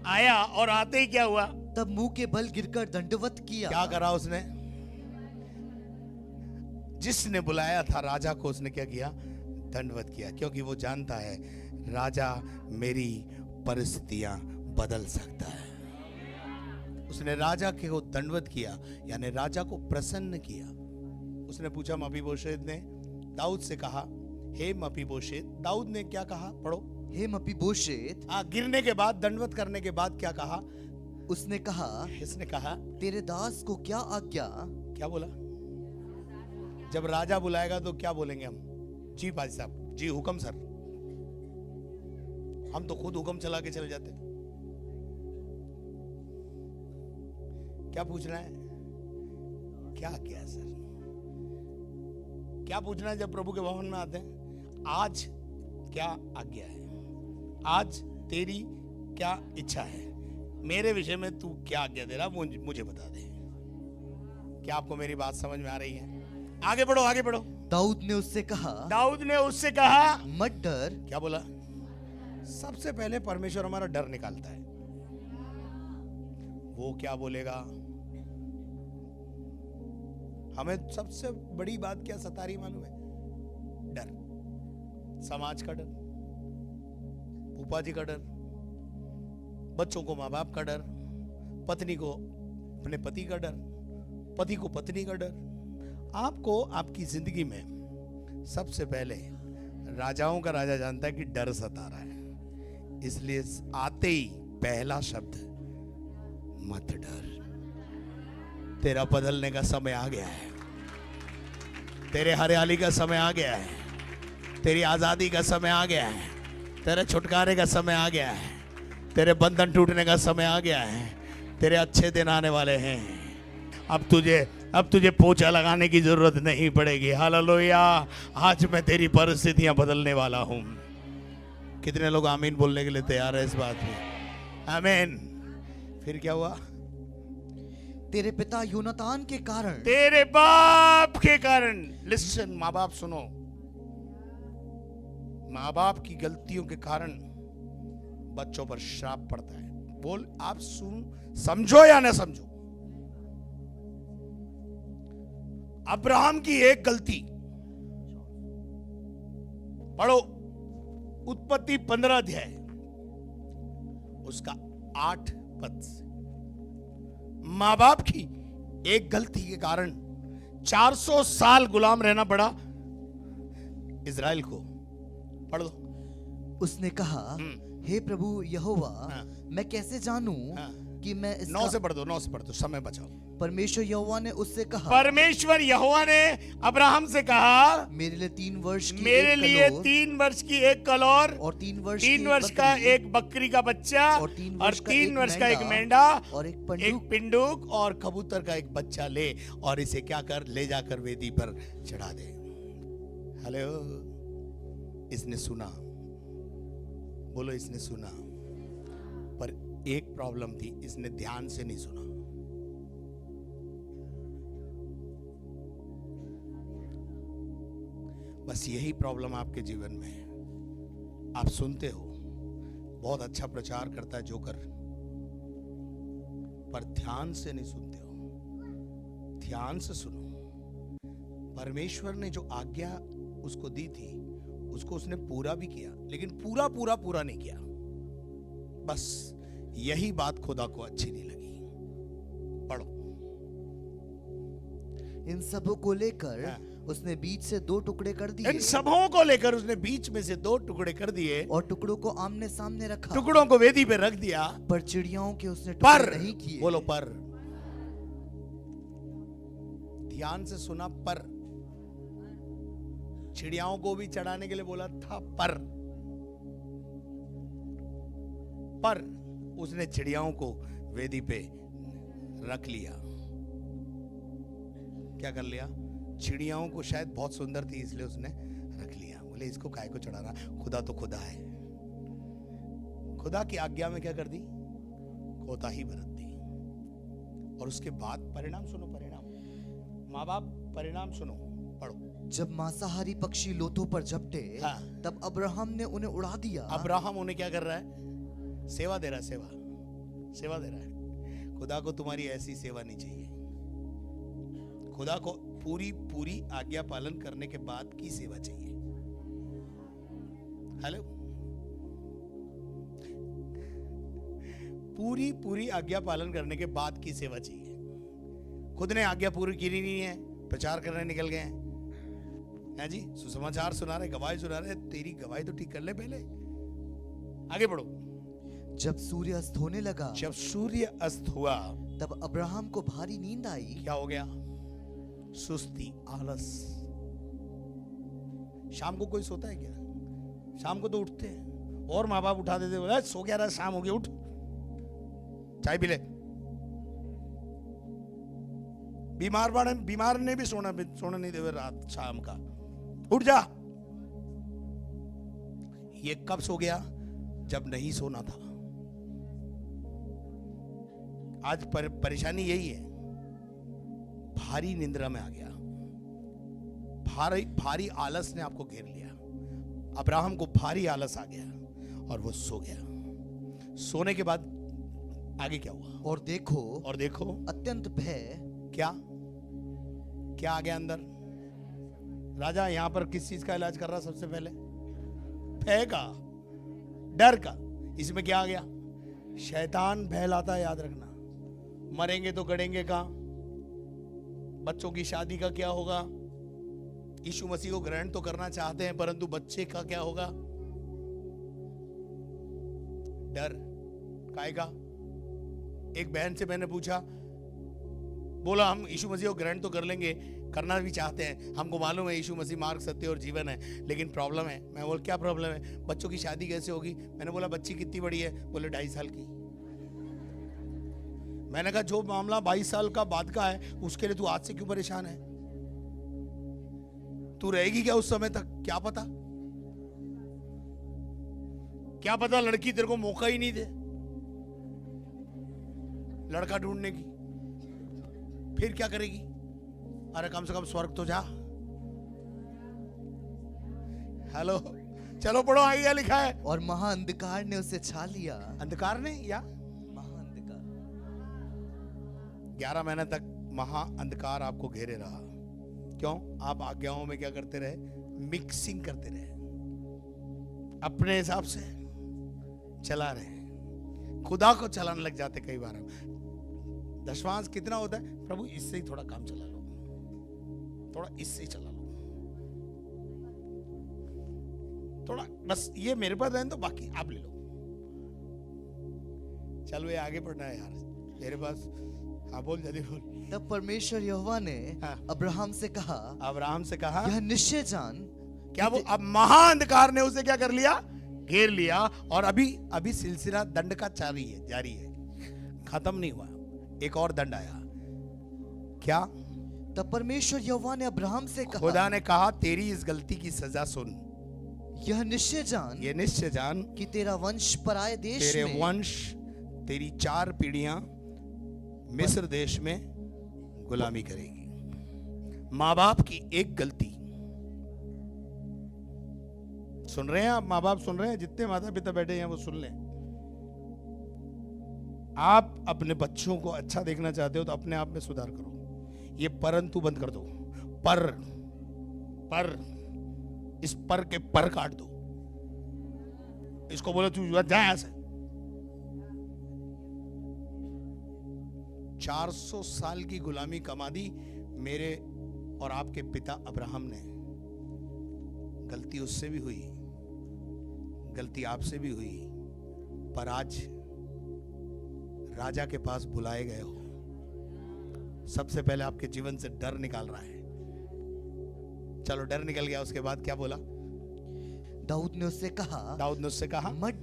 आया और आते ही क्या हुआ? तब मुंह के बल गिरकर दंडवत किया। क्या करा उसने? जिसने बुलाया था राजा को, उसने क्या किया? दंडवत किया। क्योंकि वो जानता है राजा मेरी परिस्थितियां बदल सकता है। उसने राजा के को दंडवत किया, यानी राजा को प्रसन्न किया। उसने पूछा, मपीबोशेत ने दाऊद से कहा, हे मपीबोशेत। दाऊद ने क्या कहा? पढ़ो। हे मपीबोशेत। गिरने के बाद, दंडवत करने के बाद क्या कहा? उसने कहा, इसने कहा, तेरे दास को क्या आज्ञा? क्या बोला? जब राजा बुलाएगा तो क्या बोलेंगे हम? जी भाई साहब, जी हुक्म सर। हम तो खुद हुक्म चला के चले जाते। क्या पूछना है? क्या किया सर? क्या पूछना है जब प्रभु के भवन में आते हैं? आज क्या आज्ञा है? आज तेरी क्या इच्छा है? मेरे विषय में तू क्या आज्ञा दे रहा, मुझे बता दे। क्या आपको मेरी बात समझ में आ रही है? आगे बढ़ो, आगे बढ़ो। दाऊद ने उससे कहा, दाऊद ने उससे कहा, मत डर। क्या बोला? सबसे पहले परमेश्वर हमारा डर निकालता है। वो क्या बोलेगा? हमें सबसे बड़ी बात क्या सता रही मालूम है? डर। समाज का डर, फूफा जी का डर, बच्चों को माँ बाप का डर, पत्नी को अपने पति का डर, पति को पत्नी का डर। आपको आपकी जिंदगी में सबसे पहले राजाओं का राजा जानता है कि डर सता रहा है। इसलिए आते ही पहला शब्द, मत डर। तेरा बदलने का समय आ गया है। तेरे हरियाली का समय आ गया है। तेरी आजादी का समय आ गया है। तेरे छुटकारे का समय आ गया है। तेरे बंधन टूटने का समय आ गया है। तेरे अच्छे दिन आने वाले हैं। अब तुझे पोछा लगाने की जरूरत नहीं पड़ेगी। हालेलुया। आज मैं तेरी परिस्थितियां बदलने वाला हूं। कितने लोग आमीन बोलने के लिए तैयार है इस बात में? आमीन। फिर क्या हुआ? तेरे पिता योनातान के कारण, तेरे बाप के कारण। लिसन, माँ बाप सुनो, माँ बाप की गलतियों के कारण बच्चों पर श्राप पड़ता है। बोल, आप समझो या ना समझो, अब्राहम की एक गलती, पढ़ो उत्पत्ति 15 अध्याय उसका 8 पद से। माँ बाप की एक गलती के कारण 400 साल गुलाम रहना पड़ा इजराइल को। पढ़ दो। उसने कहा, हे प्रभु यहोवा, मैं कैसे जानूं कि मैं इसका... 9 से पढ़ दो, 9 से पढ़ दो, समय बचाओ। परमेश्वर यहोवा ने उससे कहा, परमेश्वर यहोवा ने अब्राहम से कहा, मेरे लिए 3 वर्ष की मेरे एक लिए कलोर 3 वर्ष की एक कलौर और 3 वर्ष 3 वर्ष का एक बकरी का बच्चा और 3 वर्ष का एक मेंढा और एक पिंडूक और कबूतर का एक बच्चा ले और इसे क्या कर, ले जाकर वेदी पर चढ़ा दे। हेलो, इसने सुना, बोलो इसने सुना, पर एक प्रॉब्लम थी, इसने ध्यान से नहीं सुना। बस यही प्रॉब्लम आपके जीवन में है। आप सुनते हो, बहुत अच्छा प्रचार करता है जोकर, ध्यान से नहीं सुनते हो, ध्यान से सुनो। परमेश्वर ने जो आज्ञा उसको दी थी उसको उसने पूरा भी किया, लेकिन पूरा पूरा पूरा नहीं किया। बस यही बात खुदा को अच्छी नहीं लगी। पढ़ो। इन सबों को लेकर हाँ। उसने बीच से 2 टुकड़े कर दिए इन सबों को लेकर उसने बीच में से 2 टुकड़े कर दिए और टुकड़ों को आमने सामने रखा। टुकड़ों को वेदी पे रख दिया, पर चिड़ियाओं के उसने पर टुकड़े नहीं किए। बोलो पर। ध्यान से सुना, पर। चिड़ियाओं को भी चढ़ाने के लिए बोला था, पर उसने चिड़ियाओं को वेदी पे रख लिया। क्या कर लिया? चिड़ियाओं को शायद बहुत सुंदर थी इसलिए उसने रख लिया। बोले इसको काय को चढ़ाना, खुदा तो खुदा है। खुदा की आज्ञा में क्या कर दी? कोताही बरत दी। और उसके बाद परिणाम सुनो, परिणाम। माँ बाप परिणाम सुनो, पढ़ो। जब मांसाहारी पक्षी लोथों पर झपटे, हाँ। तब अब्राहम ने उन्हें उड़ा दिया। अब्राहम उन्हें क्या कर रहा है? सेवा दे रहा है, सेवा सेवा दे रहा है। खुदा को तुम्हारी ऐसी सेवा नहीं चाहिए। खुदा को पूरी पूरी आज्ञा पालन करने के बाद की सेवा चाहिए। हेलो, पूरी पूरी आज्ञा पालन करने के बाद की सेवा चाहिए। खुद ने आज्ञा पूरी की नहीं है, प्रचार करने निकल गए हैं जी, सुसमाचार सुना रहे, गवाही सुना रहे। तेरी गवाही तो ठीक कर ले पहले, आगे बढ़ो। जब सूर्य अस्त होने लगा, जब सूर्य अस्त हुआ, तब अब्राहम को भारी नींद आई। क्या हो गया? सुस्ती, आलस। शाम को कोई सोता है क्या? शाम को तो उठते हैं और माँ बाप उठा देते, बोला सो गया रहा, शाम हो गई, उठ चाय पी ले। बीमार ने भी सोना नहीं देवे रात शाम का, उठ जा। ये कब सो गया? जब नहीं सोना था। आज परेशानी यही है, भारी निंद्रा में आ गया, भारी आलस ने आपको घेर लिया। अब्राहम को भारी आलस आ गया और वो सो गया। सोने के बाद आगे क्या हुआ? और देखो अत्यंत भय। क्या आ गया अंदर? राजा यहां पर किस चीज का इलाज कर रहा? सबसे पहले भय का, डर का। इसमें क्या आ गया? शैतान भय लाता है, याद रखना। मरेंगे तो गड़ेंगे कहां? बच्चों की शादी का क्या होगा? यीशु मसीह को ग्रहण तो करना चाहते हैं, परंतु बच्चे का क्या होगा? डर काय का? एक बहन से मैंने पूछा, बोला हम यीशु मसीह को ग्रहण तो कर लेंगे, करना भी चाहते हैं, हमको मालूम है यीशु मसीह मार्ग, सत्य और जीवन है, लेकिन प्रॉब्लम है। मैं बोल क्या प्रॉब्लम है? बच्चों की शादी कैसे होगी? मैंने बोला बच्ची कितनी बड़ी है? बोले 2.5 साल की। मैंने कहा जो मामला 22 साल का बाद का है उसके लिए तू आज से क्यों परेशान है? तू रहेगी क्या उस समय तक? क्या पता लड़की तेरे को मौका ही नहीं दे लड़का ढूंढने की, फिर क्या करेगी? अरे कम से कम स्वर्ग तो जा। हेलो, चलो पढ़ो आगे क्या लिखा है। और महाअंधकार ने उसे छा लिया। अंधकार ने या 11 महीने तक महाअंधकार आपको घेरे रहा। क्यों? आप आज्ञाओं में क्या करते रहे? मिक्सिंग करते रहे, अपने हिसाब से चला रहे, खुदा को चलाने लग जाते। कई बार दशवांश कितना होता है? प्रभु इससे ही थोड़ा काम चला लो, थोड़ा इससे ही चला लो, थोड़ा बस ये मेरे पास रहने दो, बाकी आप ले लो। चलो ये आगे पढ़ना है यार मेरे पास। हाँ बोल, जल्दी बोल। तब परमेश्वर यहोवा ने अब्राहम से कहा, यह निश्चय जान। क्या वो? अब महाअंधकार ने उसे क्या कर लिया? घेर लिया। और अभी सिलसिला दंड का जारी है, खत्म नहीं हुआ। एक और दंड आया। क्या? तब परमेश्वर यहोवा ने अब्राहम से कहा, खुदा ने कहा तेरी इस गलती की सजा सुन। यह निश्चय जान कि तेरा वंश पराये देश तेरे में, वंश, तेरी 4 पीढ़ियां मिस्र देश में गुलामी करेगी। माँ बाप की एक गलती। सुन रहे हैं आप? माँ बाप सुन रहे हैं? जितने माता पिता बैठे हैं वो सुन लें। आप अपने बच्चों को अच्छा देखना चाहते हो तो अपने आप में सुधार करो। ये परंतु बंद कर दो। पर इस पर के पर काट दो। इसको बोलो तू जा यहां से। 400 साल की गुलामी कमा दी मेरे और आपके पिता अब्राहम ने। गलती उससे भी हुई, गलती आपसे भी हुई, पर आज राजा के पास बुलाए गए हो। सबसे पहले आपके जीवन से डर निकाल रहा है। चलो डर निकल गया, उसके बाद क्या बोला? दाऊद ने उससे कहा मत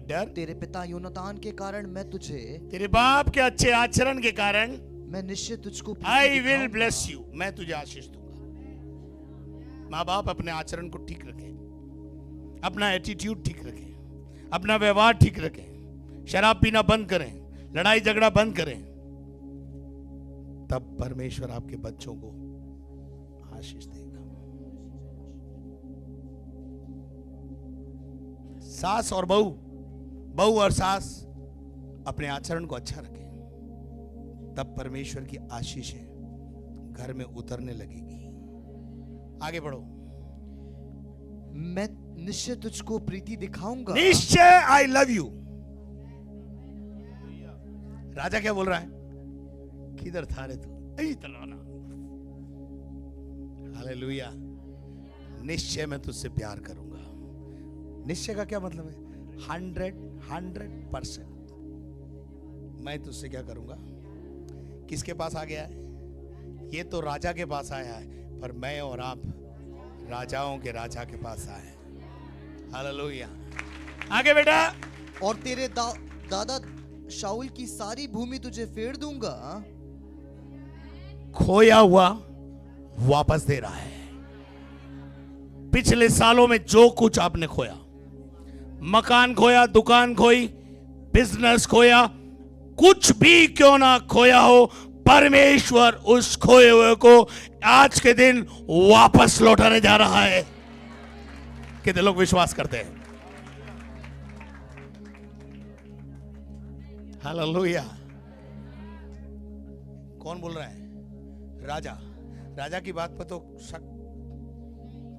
डर, तेरे पिता योनातान के कारण मैं तुझे, तेरे बाप के अच्छे आचरण के कारण मैं निश्चय तुझको आई विल ब्लेस यू, मैं तुझे आशीष दूंगा। माँ बाप अपने आचरण को ठीक रखें, अपना एटीट्यूड ठीक रखें, अपना व्यवहार ठीक रखें, शराब पीना बंद करें, लड़ाई झगड़ा बंद करें, तब परमेश्वर आपके बच्चों को आशीष देगा। सास और बहू और सास अपने आचरण को अच्छा रखें, तब परमेश्वर की आशीष है घर में उतरने लगेगी। आगे बढ़ो। मैं निश्चय तुझको प्रीति दिखाऊंगा। निश्चय आई लव यू। राजा क्या बोल रहा है? किधर था रे तू? हालेलुया। निश्चय मैं तुझसे प्यार करूंगा। निश्चय का क्या मतलब है? 100% मैं तुझसे क्या करूंगा? किसके पास आ गया है? ये तो राजा के पास आया है, पर मैं और आप राजाओं के राजा के पास आए हैं। हालेलुया। आगे बेटा। और तेरे दादा शाऊल की सारी भूमि तुझे फेर दूंगा। खोया हुआ वापस दे रहा है। पिछले सालों में जो कुछ आपने खोया, मकान खोया, दुकान खोई, बिजनेस खोया, कुछ भी क्यों ना खोया हो, परमेश्वर उस खोए हुए को आज के दिन वापस लौटाने जा रहा है। कितने लोग विश्वास करते हैं? हालेलुया। कौन बोल रहा है? राजा। राजा की बात पर तो शक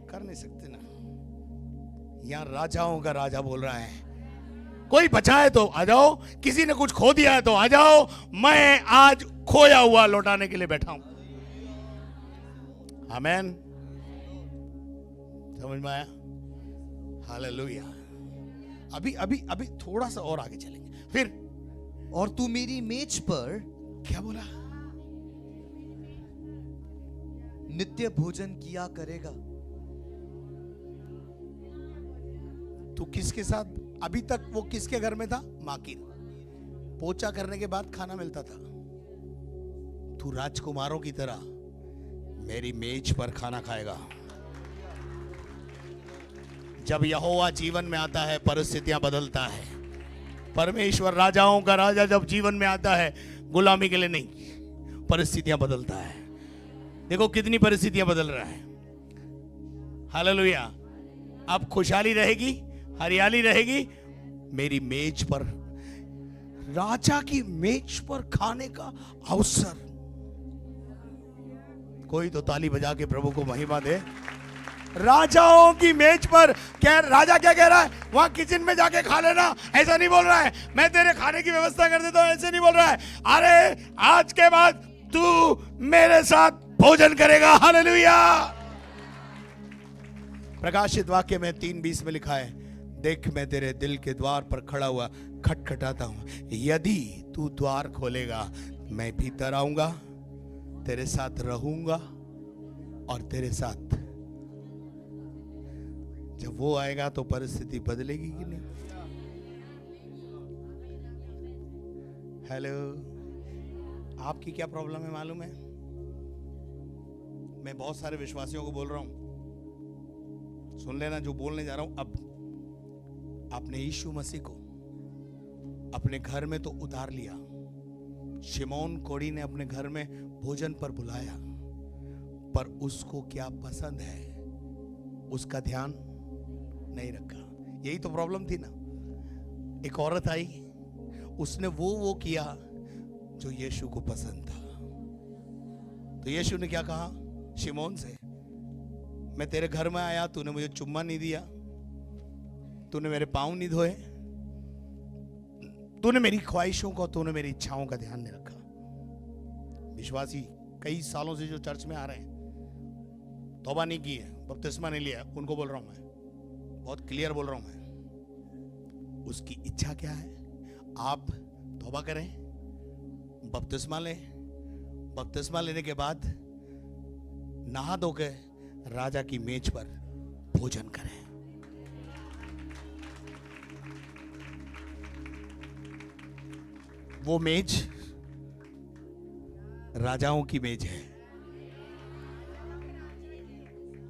कर नहीं सकते ना। यहां राजाओं का राजा बोल रहा है। कोई बचा है तो आ जाओ, किसी ने कुछ खो दिया है तो आ जाओ, मैं आज खोया हुआ लौटाने के लिए बैठा हूं। आमेन। समझ में आया? हालेलुया। अभी थोड़ा सा और आगे चलेंगे। फिर और तू मेरी मेज पर, क्या बोला? नित्य भोजन किया करेगा। तू किसके साथ? अभी तक वो किसके घर में था? माँ की। पोछा करने के बाद खाना मिलता था। तू राजकुमारों की तरह मेरी मेज पर खाना खाएगा। जब यहोवा जीवन में आता है, परिस्थितियां बदलता है। परमेश्वर राजाओं का राजा जब जीवन में आता है, गुलामी के लिए नहीं, परिस्थितियां बदलता है। देखो कितनी परिस्थितियां बदल रहा है। हालेलुया। अब खुशहाली रहेगी, हरियाली रहेगी। मेरी मेज पर, राजा की मेज पर खाने का अवसर। कोई तो ताली बजा के प्रभु को महिमा दे। राजाओं की मेज पर। क्या राजा क्या कह रहा है? वहां किचन में जाके खा लेना, ऐसा नहीं बोल रहा है। मैं तेरे खाने की व्यवस्था कर देता हूं, ऐसे नहीं बोल रहा है। अरे आज के बाद तू मेरे साथ भोजन करेगा। हालेलुया। प्रकाशित वाक्य में 3:20 में लिखा है, देख मैं तेरे दिल के द्वार पर खड़ा हुआ खटखटाता हूं। यदि तू द्वार खोलेगा, मैं भीतर आऊंगा, तेरे साथ रहूंगा और तेरे साथ। जब वो आएगा तो परिस्थिति बदलेगी कि नहीं? हेलो। आपकी क्या प्रॉब्लम है मालूम है? मैं बहुत सारे विश्वासियों को बोल रहा हूं, सुन लेना जो बोलने जा रहा हूं। अब आपने यीशु मसीह को अपने घर में तो उतार लिया। शिमोन कोड़ी ने अपने घर में भोजन पर बुलाया, पर उसको क्या पसंद है उसका ध्यान नहीं रखा। यही तो प्रॉब्लम थी ना। एक औरत आई, उसने वो किया जो यीशु को पसंद था। तो यीशु ने क्या कहा शिमोन से, मैं तेरे घर में आया, तूने मुझे चुम्मा नहीं दिया, तूने मेरे पाँव नहीं धोए, तूने मेरी ख्वाहिशों को, तूने मेरी इच्छाओं का ध्यान नहीं रखा। विश्वासी कई सालों से जो चर्च में आ रहे हैं, तौबा नहीं की है, बपतिस्मा नहीं लिया, उनको बोल रहा हूं मैं, बहुत क्लियर बोल रहा हूं मैं, उसकी इच्छा क्या है? आप तौबा करें, बपतिस्मा लें, बपतिस्मा लेने के बाद नहा धो के राजा की मेज पर भोजन करें। वो मेज राजाओं की मेज है,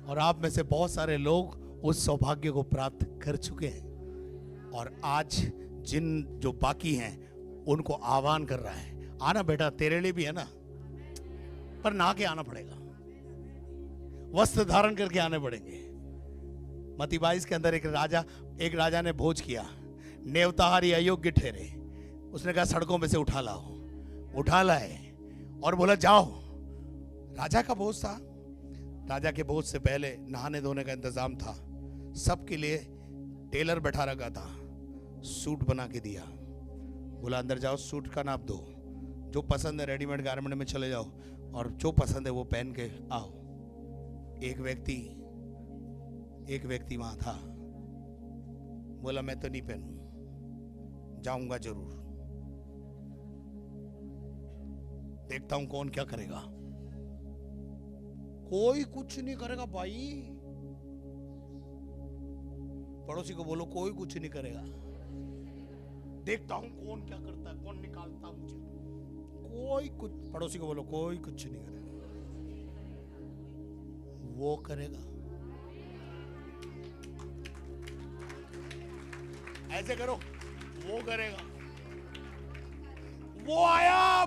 और आप में से बहुत सारे लोग उस सौभाग्य को प्राप्त कर चुके हैं, और आज जिन जो बाकी हैं उनको आह्वान कर रहा है, आना बेटा, तेरे लिए भी है ना, पर नहा के आना पड़ेगा, वस्त्र धारण करके आने पड़ेंगे। मत्ती 22 के अंदर एक राजा ने भोज किया, नेवताहारी अयोग्य ठहरे, उसने कहा सड़कों में से उठा लाओ, उठा लाए और बोला जाओ। राजा का भोज था, राजा के भोज से पहले नहाने धोने का इंतजाम था, सबके लिए टेलर बैठा रखा था, सूट बना के दिया, बोला अंदर जाओ, सूट का नाप दो, जो पसंद है रेडीमेड गारमेंट में चले जाओ और जो पसंद है वो पहन के आओ। एक व्यक्ति वहां था, बोला मैं तो नहीं पहनूं, जाऊंगा जरूर, देखता हूं कौन क्या करेगा। कोई कुछ नहीं करेगा भाई, पड़ोसी को बोलो कोई कुछ नहीं करेगा, देखता हूं कौन क्या करता है, कौन निकालता मुझे, कोई कुछ, पड़ोसी को बोलो कोई कुछ नहीं करेगा, वो करेगा। ऐसे करो, वो करेगा। वो आया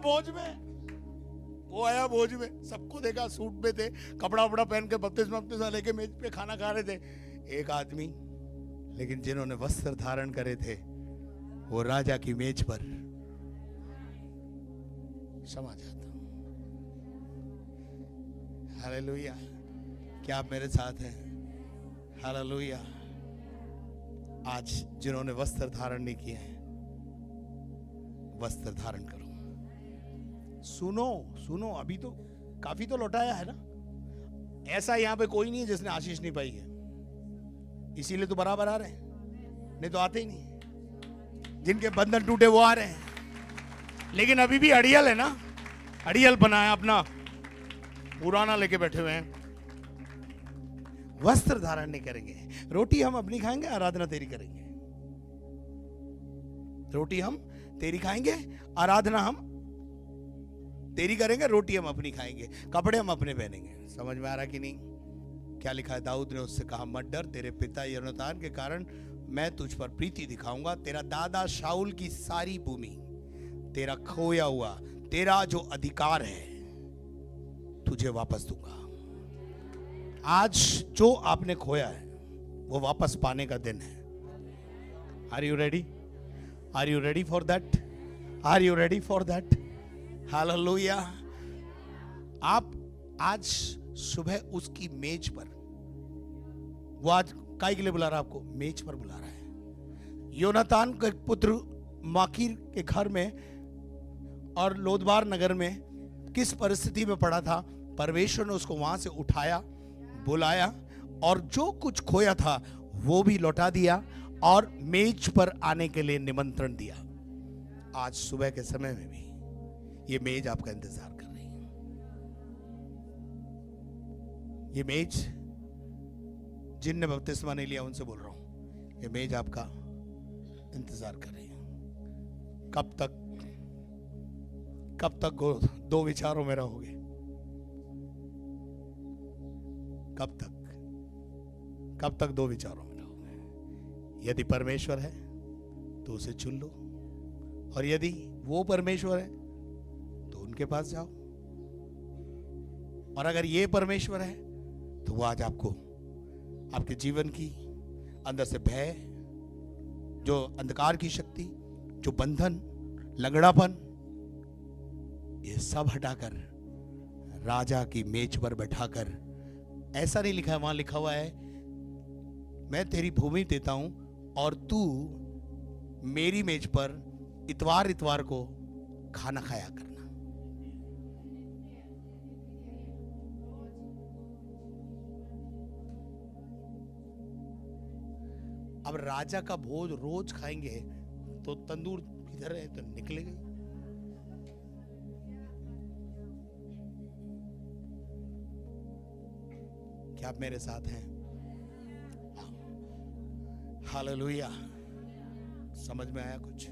भोज में, सबको देखा, सूट में थे, कपड़ा वपड़ा पहन के बपतिस्मा लेके मेज पे खाना खा रहे थे। एक आदमी, लेकिन जिन्होंने वस्त्र धारण करे थे वो राजा की मेज पर समा जाता। हालेलुया, क्या आप मेरे साथ हैं? हालेलुया। आज जिन्होंने वस्त्र धारण नहीं किए हैं, वस्त्र धारण करो। सुनो, अभी तो काफी तो लौटाया है ना, ऐसा यहां पे कोई नहीं है जिसने आशीष नहीं पाई है, इसीलिए तो बराबर आ रहे हैं, नहीं तो आते ही नहीं। जिनके बंधन टूटे वो आ रहे हैं, लेकिन अभी भी अड़ियल है ना, अड़ियल बनाया अपना, पुराना लेके बैठे हुए हैं। वस्त्र धारण नहीं करेंगे, रोटी हम अपनी खाएंगे, आराधना तेरी करेंगे। रोटी हम तेरी खाएंगे, आराधना हम तेरी करेंगे, रोटी हम अपनी खाएंगे, कपड़े हम अपने पहनेंगे। समझ में आ रहा कि नहीं? क्या लिखा है? दाऊद ने उससे कहा, मत डर, तेरे पिता योनातान के कारण मैं तुझ पर प्रीति दिखाऊंगा, तेरा दादा शाऊल की सारी भूमि, तेरा खोया हुआ, तेरा जो अधिकार है, तुझे वापस दूंगा। आज जो आपने खोया है वो वापस पाने का दिन है। Are you ready? Are you ready for that? Are you ready for that? Hallelujah. आप आज सुबह उसकी मेज पर, वो आज काय के लिए बुला रहा है आपको? मेज पर बुला रहा है। योनातान के पुत्र माकीर के घर में और लोदबार नगर में किस परिस्थिति में पड़ा था, परमेश्वर ने उसको वहां से उठाया, बुलाया, और जो कुछ खोया था वो भी लौटा दिया और मेज पर आने के लिए निमंत्रण दिया। आज सुबह के समय में भी ये मेज आपका इंतजार कर रही है। ये मेज, जिनने बपतिस्मा नहीं लिया उनसे बोल रहा हूं, ये मेज आपका इंतजार कर रही है। कब तक दो विचारों में रहोगे? कब तक दो विचारों में रहोगे? यदि परमेश्वर है तो उसे चुन लो, और यदि वो परमेश्वर है तो उनके पास जाओ, और अगर ये परमेश्वर है तो वो आज आपको आपके जीवन की अंदर से भय, जो अंधकार की शक्ति, जो बंधन, लंगड़ापन, ये सब हटाकर राजा की मेज पर बैठाकर, ऐसा नहीं लिखा है, वहां लिखा हुआ है मैं तेरी भूमि देता हूं और तू मेरी मेज पर इतवार इतवार को खाना खाया करना। अब राजा का भोज रोज खाएंगे तो तंदूर इधर है तो निकलेगा। क्या आप मेरे साथ हैं? हालेलुया। समझ में आया कुछ?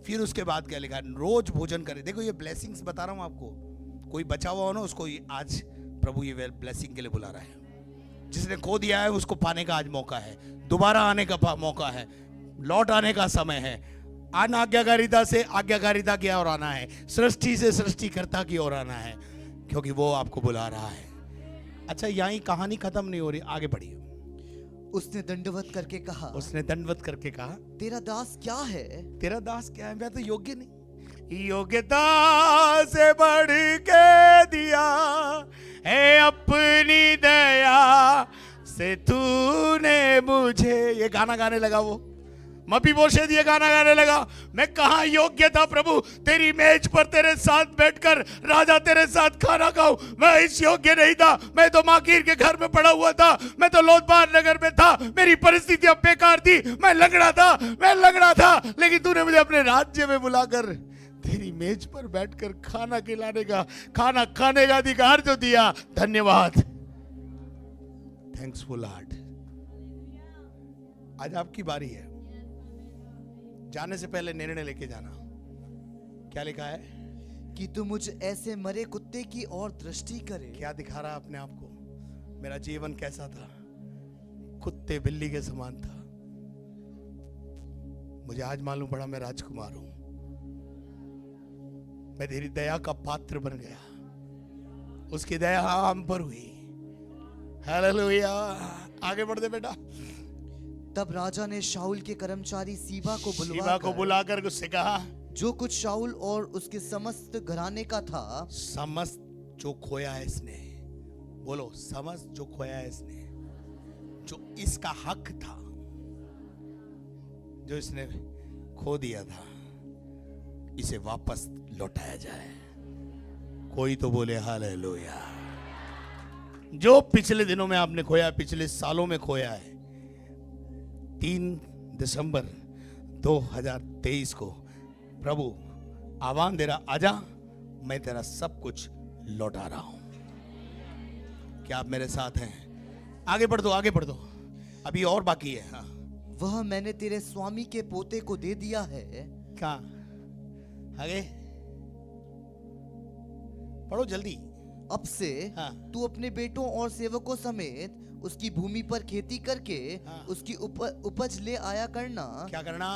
फिर उसके बाद क्या लिखा? रोज भोजन करे। देखो ये ब्लेसिंग्स बता रहा हूं आपको। कोई बचा हुआ हो ना, उसको आज प्रभु ये ब्लेसिंग के लिए बुला रहा है। जिसने खो दिया है उसको पाने का आज मौका है, दोबारा आने का मौका है, लौट आने का समय है। अनाज्ञाकारिता से आज्ञाकारिता की ओर आना है, सृष्टि से सृष्टिकर्ता की ओर आना है, क्योंकि वो आपको बुला रहा है। अच्छा, यहीं कहानी खत्म नहीं हो रही, आगे बढ़िए। उसने दंडवत करके कहा, उसने दंडवत करके कहा, तेरा दास क्या है? तेरा दास क्या है? मैं तो योग्य नहीं, योग्यता से बढ़ के दिया है अपनी दया से तूने मुझे। ये गाना गाने लगा वो मपीबोशेत, ये गाना गाने लगा। मैं कहाँ योग्य था प्रभु, तेरी मेज पर तेरे साथ बैठकर राजा तेरे साथ खाना खाऊं। मैं इस योग्य नहीं था। मैं तो माकीर के घर में पड़ा हुआ था, मैं तो लोदबार नगर में था, मेरी परिस्थितियां बेकार थी, मैं लंगड़ा था, लेकिन तूने मुझे अपने राज्य में बुलाकर तेरी मेज पर बैठकर खाना खिलाने का, खाना खाने का अधिकार जो दिया, धन्यवाद। Thanksful Lord. आज आपकी बारी है। जाने से पहले निर्णय लेके जाना। क्या लिखा है? कि तू मुझ ऐसे मरे कुत्ते की ओर दृष्टि करे। क्या दिखा रहा अपने आप को? मेरा जीवन कैसा था? कुत्ते बिल्ली के समान था। मुझे आज मालूम पड़ा मैं राजकुमार हूं। मैं तेरी दया का पात्र बन गया। उसकी दया हम पर हुई। हालेलुया। आगे बढ़ दे बेटा। तब राजा ने शाऊल के कर्मचारी सीबा को बुलाकर उससे कहा, जो कुछ शाऊल और उसके समस्त घराने का था, समस्त जो खोया है इसने, बोलो समस्त जो खोया है इसने, जो इसका हक था, जो इसने खो दिया था, इसे वापस लौटाया जाए। कोई तो बोले हालेलुया। जो पिछले दिनों में आपने खोया, पिछले सालों में खोया है, 3 दिसंबर 2023 को प्रभु आह्वान दे रहा, आजा, मैं तेरा सब कुछ लौटा रहा हूं। क्या आप मेरे साथ हैं? आगे बढ़ दो, आगे बढ़ दो, अभी और बाकी है। हाँ। वह मैंने तेरे स्वामी के पोते को दे दिया है। क्या? आगे पढ़ो जल्दी। अब से हाँ। तू अपने बेटों और सेवकों समेत उसकी भूमि पर खेती करके हाँ। उसकी उपज ले आया करना। क्या करना?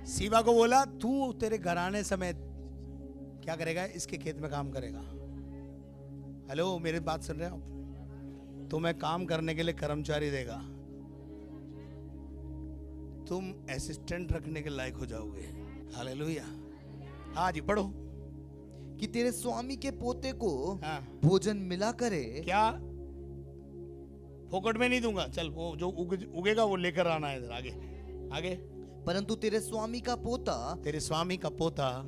सीबा को बोला, तू तेरे घराने समेत क्या करेगा? इसके खेत में काम करेगा। हेलो, मेरी बात सुन रहे हो आप? तुम्हें काम करने के लिए कर्मचारी देगा, तुम असिस्टेंट रखने के लायक हो जाओगे। हालेलुया। हाँ जी, पढ़ो। कि तेरे स्वामी के पोते को हाँ। भोजन मिला करे। क्या? फोकट में नहीं दूंगा, चल वो जो उगेगा वो लेकर आना है इधर। आगे आगे। परंतु तेरे स्वामी का पोता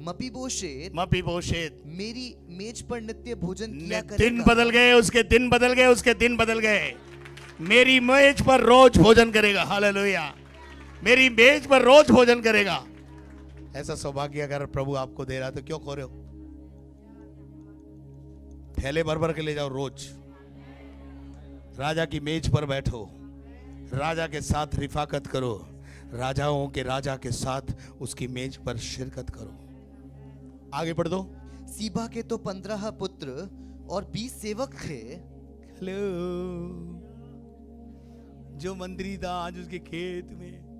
मपीबोशेत मेरी मेज पर नित्य भोजन किया करेगा। दिन बदल गए, उसके दिन बदल गए, उसके दिन बदल गए। मेरी मेज पर रोज भोजन करेगा। हालेलुया। मेरी मेज पर रोज भोजन करेगा। ऐसा सौभाग्य अगर प्रभु आपको दे रहा तो क्यों खो रहे हो? थैले भर भर के ले जाओ रोज। राजा की मेज पर बैठो, राजा के साथ रिफाकत करो, राजाओं के राजा के साथ उसकी मेज पर शिरकत करो। आगे बढ़ दो। सीबा के तो 15 पुत्र और 20 सेवक थे। हेलो, जो मंत्री था आज उसके खेत में।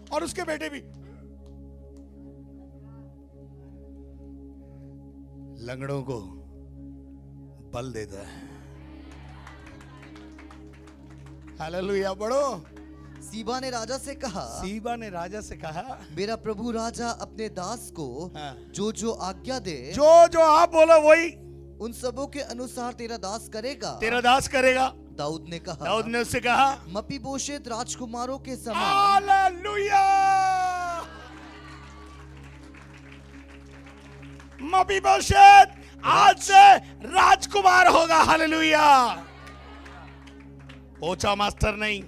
और उसके बेटे भी। लंगड़ों को बल देता है, हालेलुया, पढ़ो। सीबा ने राजा से कहा, सीबा ने राजा से कहा, मेरा प्रभु राजा अपने दास को हाँ। जो जो आज्ञा दे, जो जो आप बोलो वही उन सबों के अनुसार तेरा दास करेगा। तेरा दास करेगा। दाऊद ने कहा, दाऊद ने उससे कहा, मपीबोशेत राजकुमारों के समान हालेलुया, मपीबोशेत आज से राजकुमार होगा। हालेलुया, पोचा मास्टर नहीं,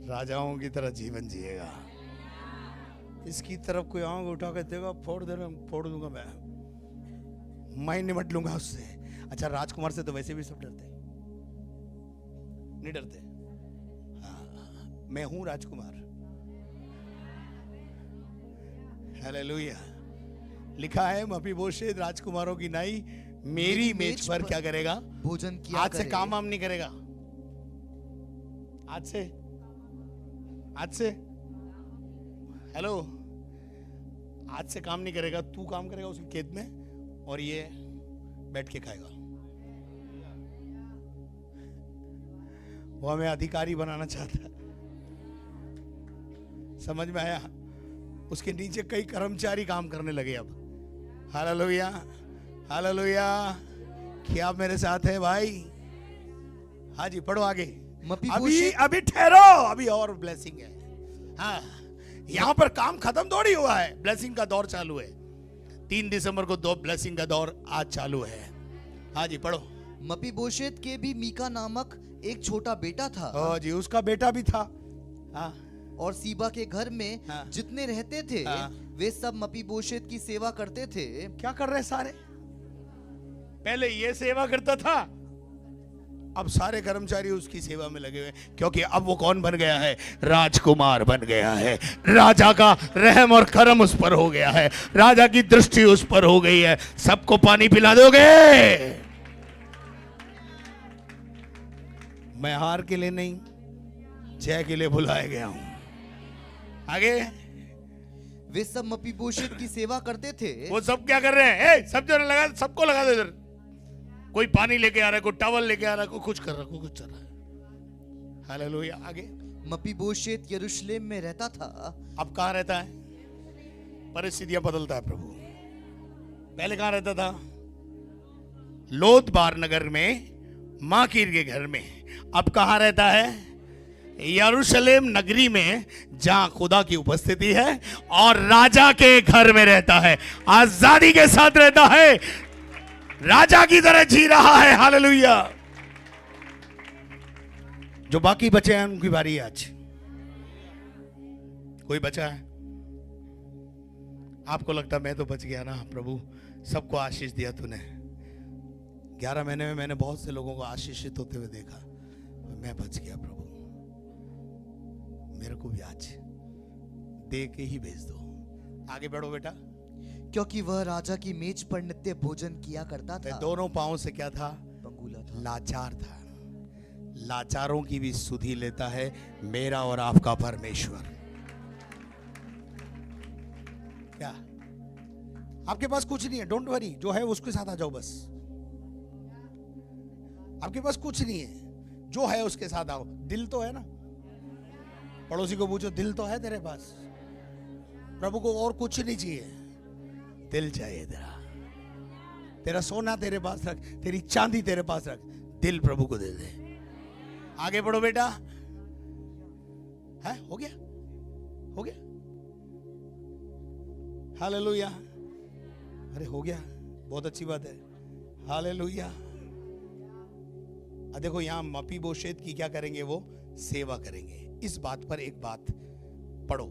राजाओं की तरह जीवन जिएगा। इसकी तरफ कोई आंख उठा के देगा, फोड़ दूंगा मैं निमट लूंगा उससे। अच्छा, राजकुमार से तो वैसे भी सब डरते, नहीं डरते? हाँ, मैं हूं राजकुमार। हालेलुया, लिखा है मपीबोशेत राजकुमारों की नाई मेरी मेज पर क्या करेगा? भोजन किया आज से करे। काम वाम नहीं करेगा। आज से हेलो, आज से काम नहीं करेगा। तू काम करेगा उसके खेत में और ये बैठ के खाएगा। वो हमें अधिकारी बनाना चाहता है, समझ में आया? उसके नीचे कई कर्मचारी काम करने लगे अब। हालेलुया, हालेलुया, क्या आप मेरे साथ है भाई? हाँ जी, पढ़ो आगे। अभी ठहरो, अभी और ब्लेसिंग है। हाँ, यहाँ पर काम खत्म थोड़ी हुआ है, ब्लेसिंग का दौर चालू है। 3 दिसंबर को 2 ब्लेसिंग का दौर आज चालू है। हाँ जी, पढ़ो। मपीबोशेत के भी मीका नामक एक छोटा बेटा था। हाँ जी, उसका बेटा भी था। हाँ, और सीबा के घर में हाँ। जितने रहते थे, हाँ। वे सब मपीबोशेत की सेवा करते थे। क्या कर रहे सारे? पहले ये सेवा करता था, अब सारे कर्मचारी उसकी सेवा में लगे हुए, क्योंकि अब वो कौन बन गया है? राजकुमार बन गया है। राजा का रहम और करम उस पर हो गया है, राजा की दृष्टि उस पर हो गई है। सबको पानी पिला दोगे? मैं हार के लिए नहीं, जय के लिए बुलाया गया हूं। आगे, वे सब मपीबोशेत की सेवा करते थे। वो सब क्या कर रहे हैं? सब जन लगा, सबको लगा दो इधर। कोई पानी लेके आ रहा है, कोई टॉवल लेके आ रहा है, कोई कुछ कर रहा है, कोई कुछ कर रहा है। हालेलुया, आगे। मपीबोशेत यरूशलेम में रहता था। अब कहां रहता है? परिस्थितियां बदलता है प्रभु। पहले कहां रहता था? लोदबार नगर में, माकीर के घर में। अब कहां रहता है? यरूशलेम नगरी में, जहां खुदा की उपस्थिति है और राजा के घर में रहता है। आजादी के साथ रहता है, राजा की तरह जी रहा है। हालेलुया। जो बाकी बचे हैं उनकी बारी है आज। कोई बचा है? आपको लगता मैं तो बच गया ना प्रभु, सबको आशीष दिया तूने। 11 महीने में मैंने बहुत से लोगों को आशीषित होते हुए देखा, मैं बच गया प्रभु, मेरे को भी आज दे के ही भेज दो। आगे बढ़ो बेटा। क्योंकि वह राजा की मेज पर नित्य भोजन किया करता था। दोनों पांव से क्या था? पंगुला था। लाचार था। लाचारों की भी सुधि लेता है मेरा और आपका परमेश्वर। क्या आपके पास कुछ नहीं है? डोंट वरी, जो है उसके साथ आ जाओ बस। आपके पास कुछ नहीं है, जो है उसके साथ आओ। दिल तो है ना? पड़ोसी को पूछो, दिल तो है तेरे पास? प्रभु को और कुछ नहीं चाहिए, दिल चाहिए तेरा। तेरा सोना तेरे पास रख, तेरी चांदी तेरे पास रख, दिल प्रभु को दे दे। आगे बढ़ो बेटा। है हो गया, हो गया। हालेलुया। अरे हो गया, बहुत अच्छी बात है। हालेलुया। देखो यहां मपीबोशेत की क्या करेंगे? वो सेवा करेंगे। इस बात पर एक बात पढ़ो,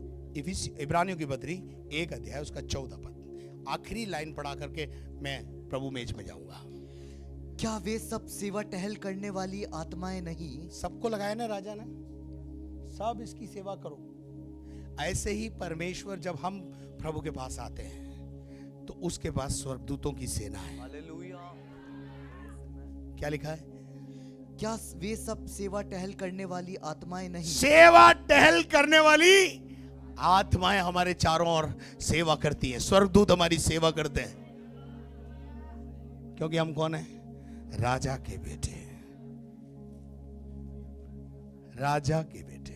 इब्रानियों की पत्री 1 अध्याय उसका 14 पद, आखिरी लाइन पढ़ा करके मैं प्रभु मेज में जाऊंगा। क्या वे सब सेवा टहल करने वाली आत्माएं नहीं? सबको लगाया ना राजा ने, सब इसकी सेवा करो। ऐसे ही परमेश्वर जब हम प्रभु के पास आते हैं तो उसके पास स्वर्गदूतों की सेना है। हालेलुया। क्या लिखा है? क्या वे सब सेवा टहल करने वाली आत्माएं नहीं? सेवा टहल करने वाली आत्माएं हमारे चारों ओर सेवा करती हैं। स्वर्गदूत हमारी सेवा करते हैं, क्योंकि हम कौन है? राजा के बेटे, राजा के बेटे।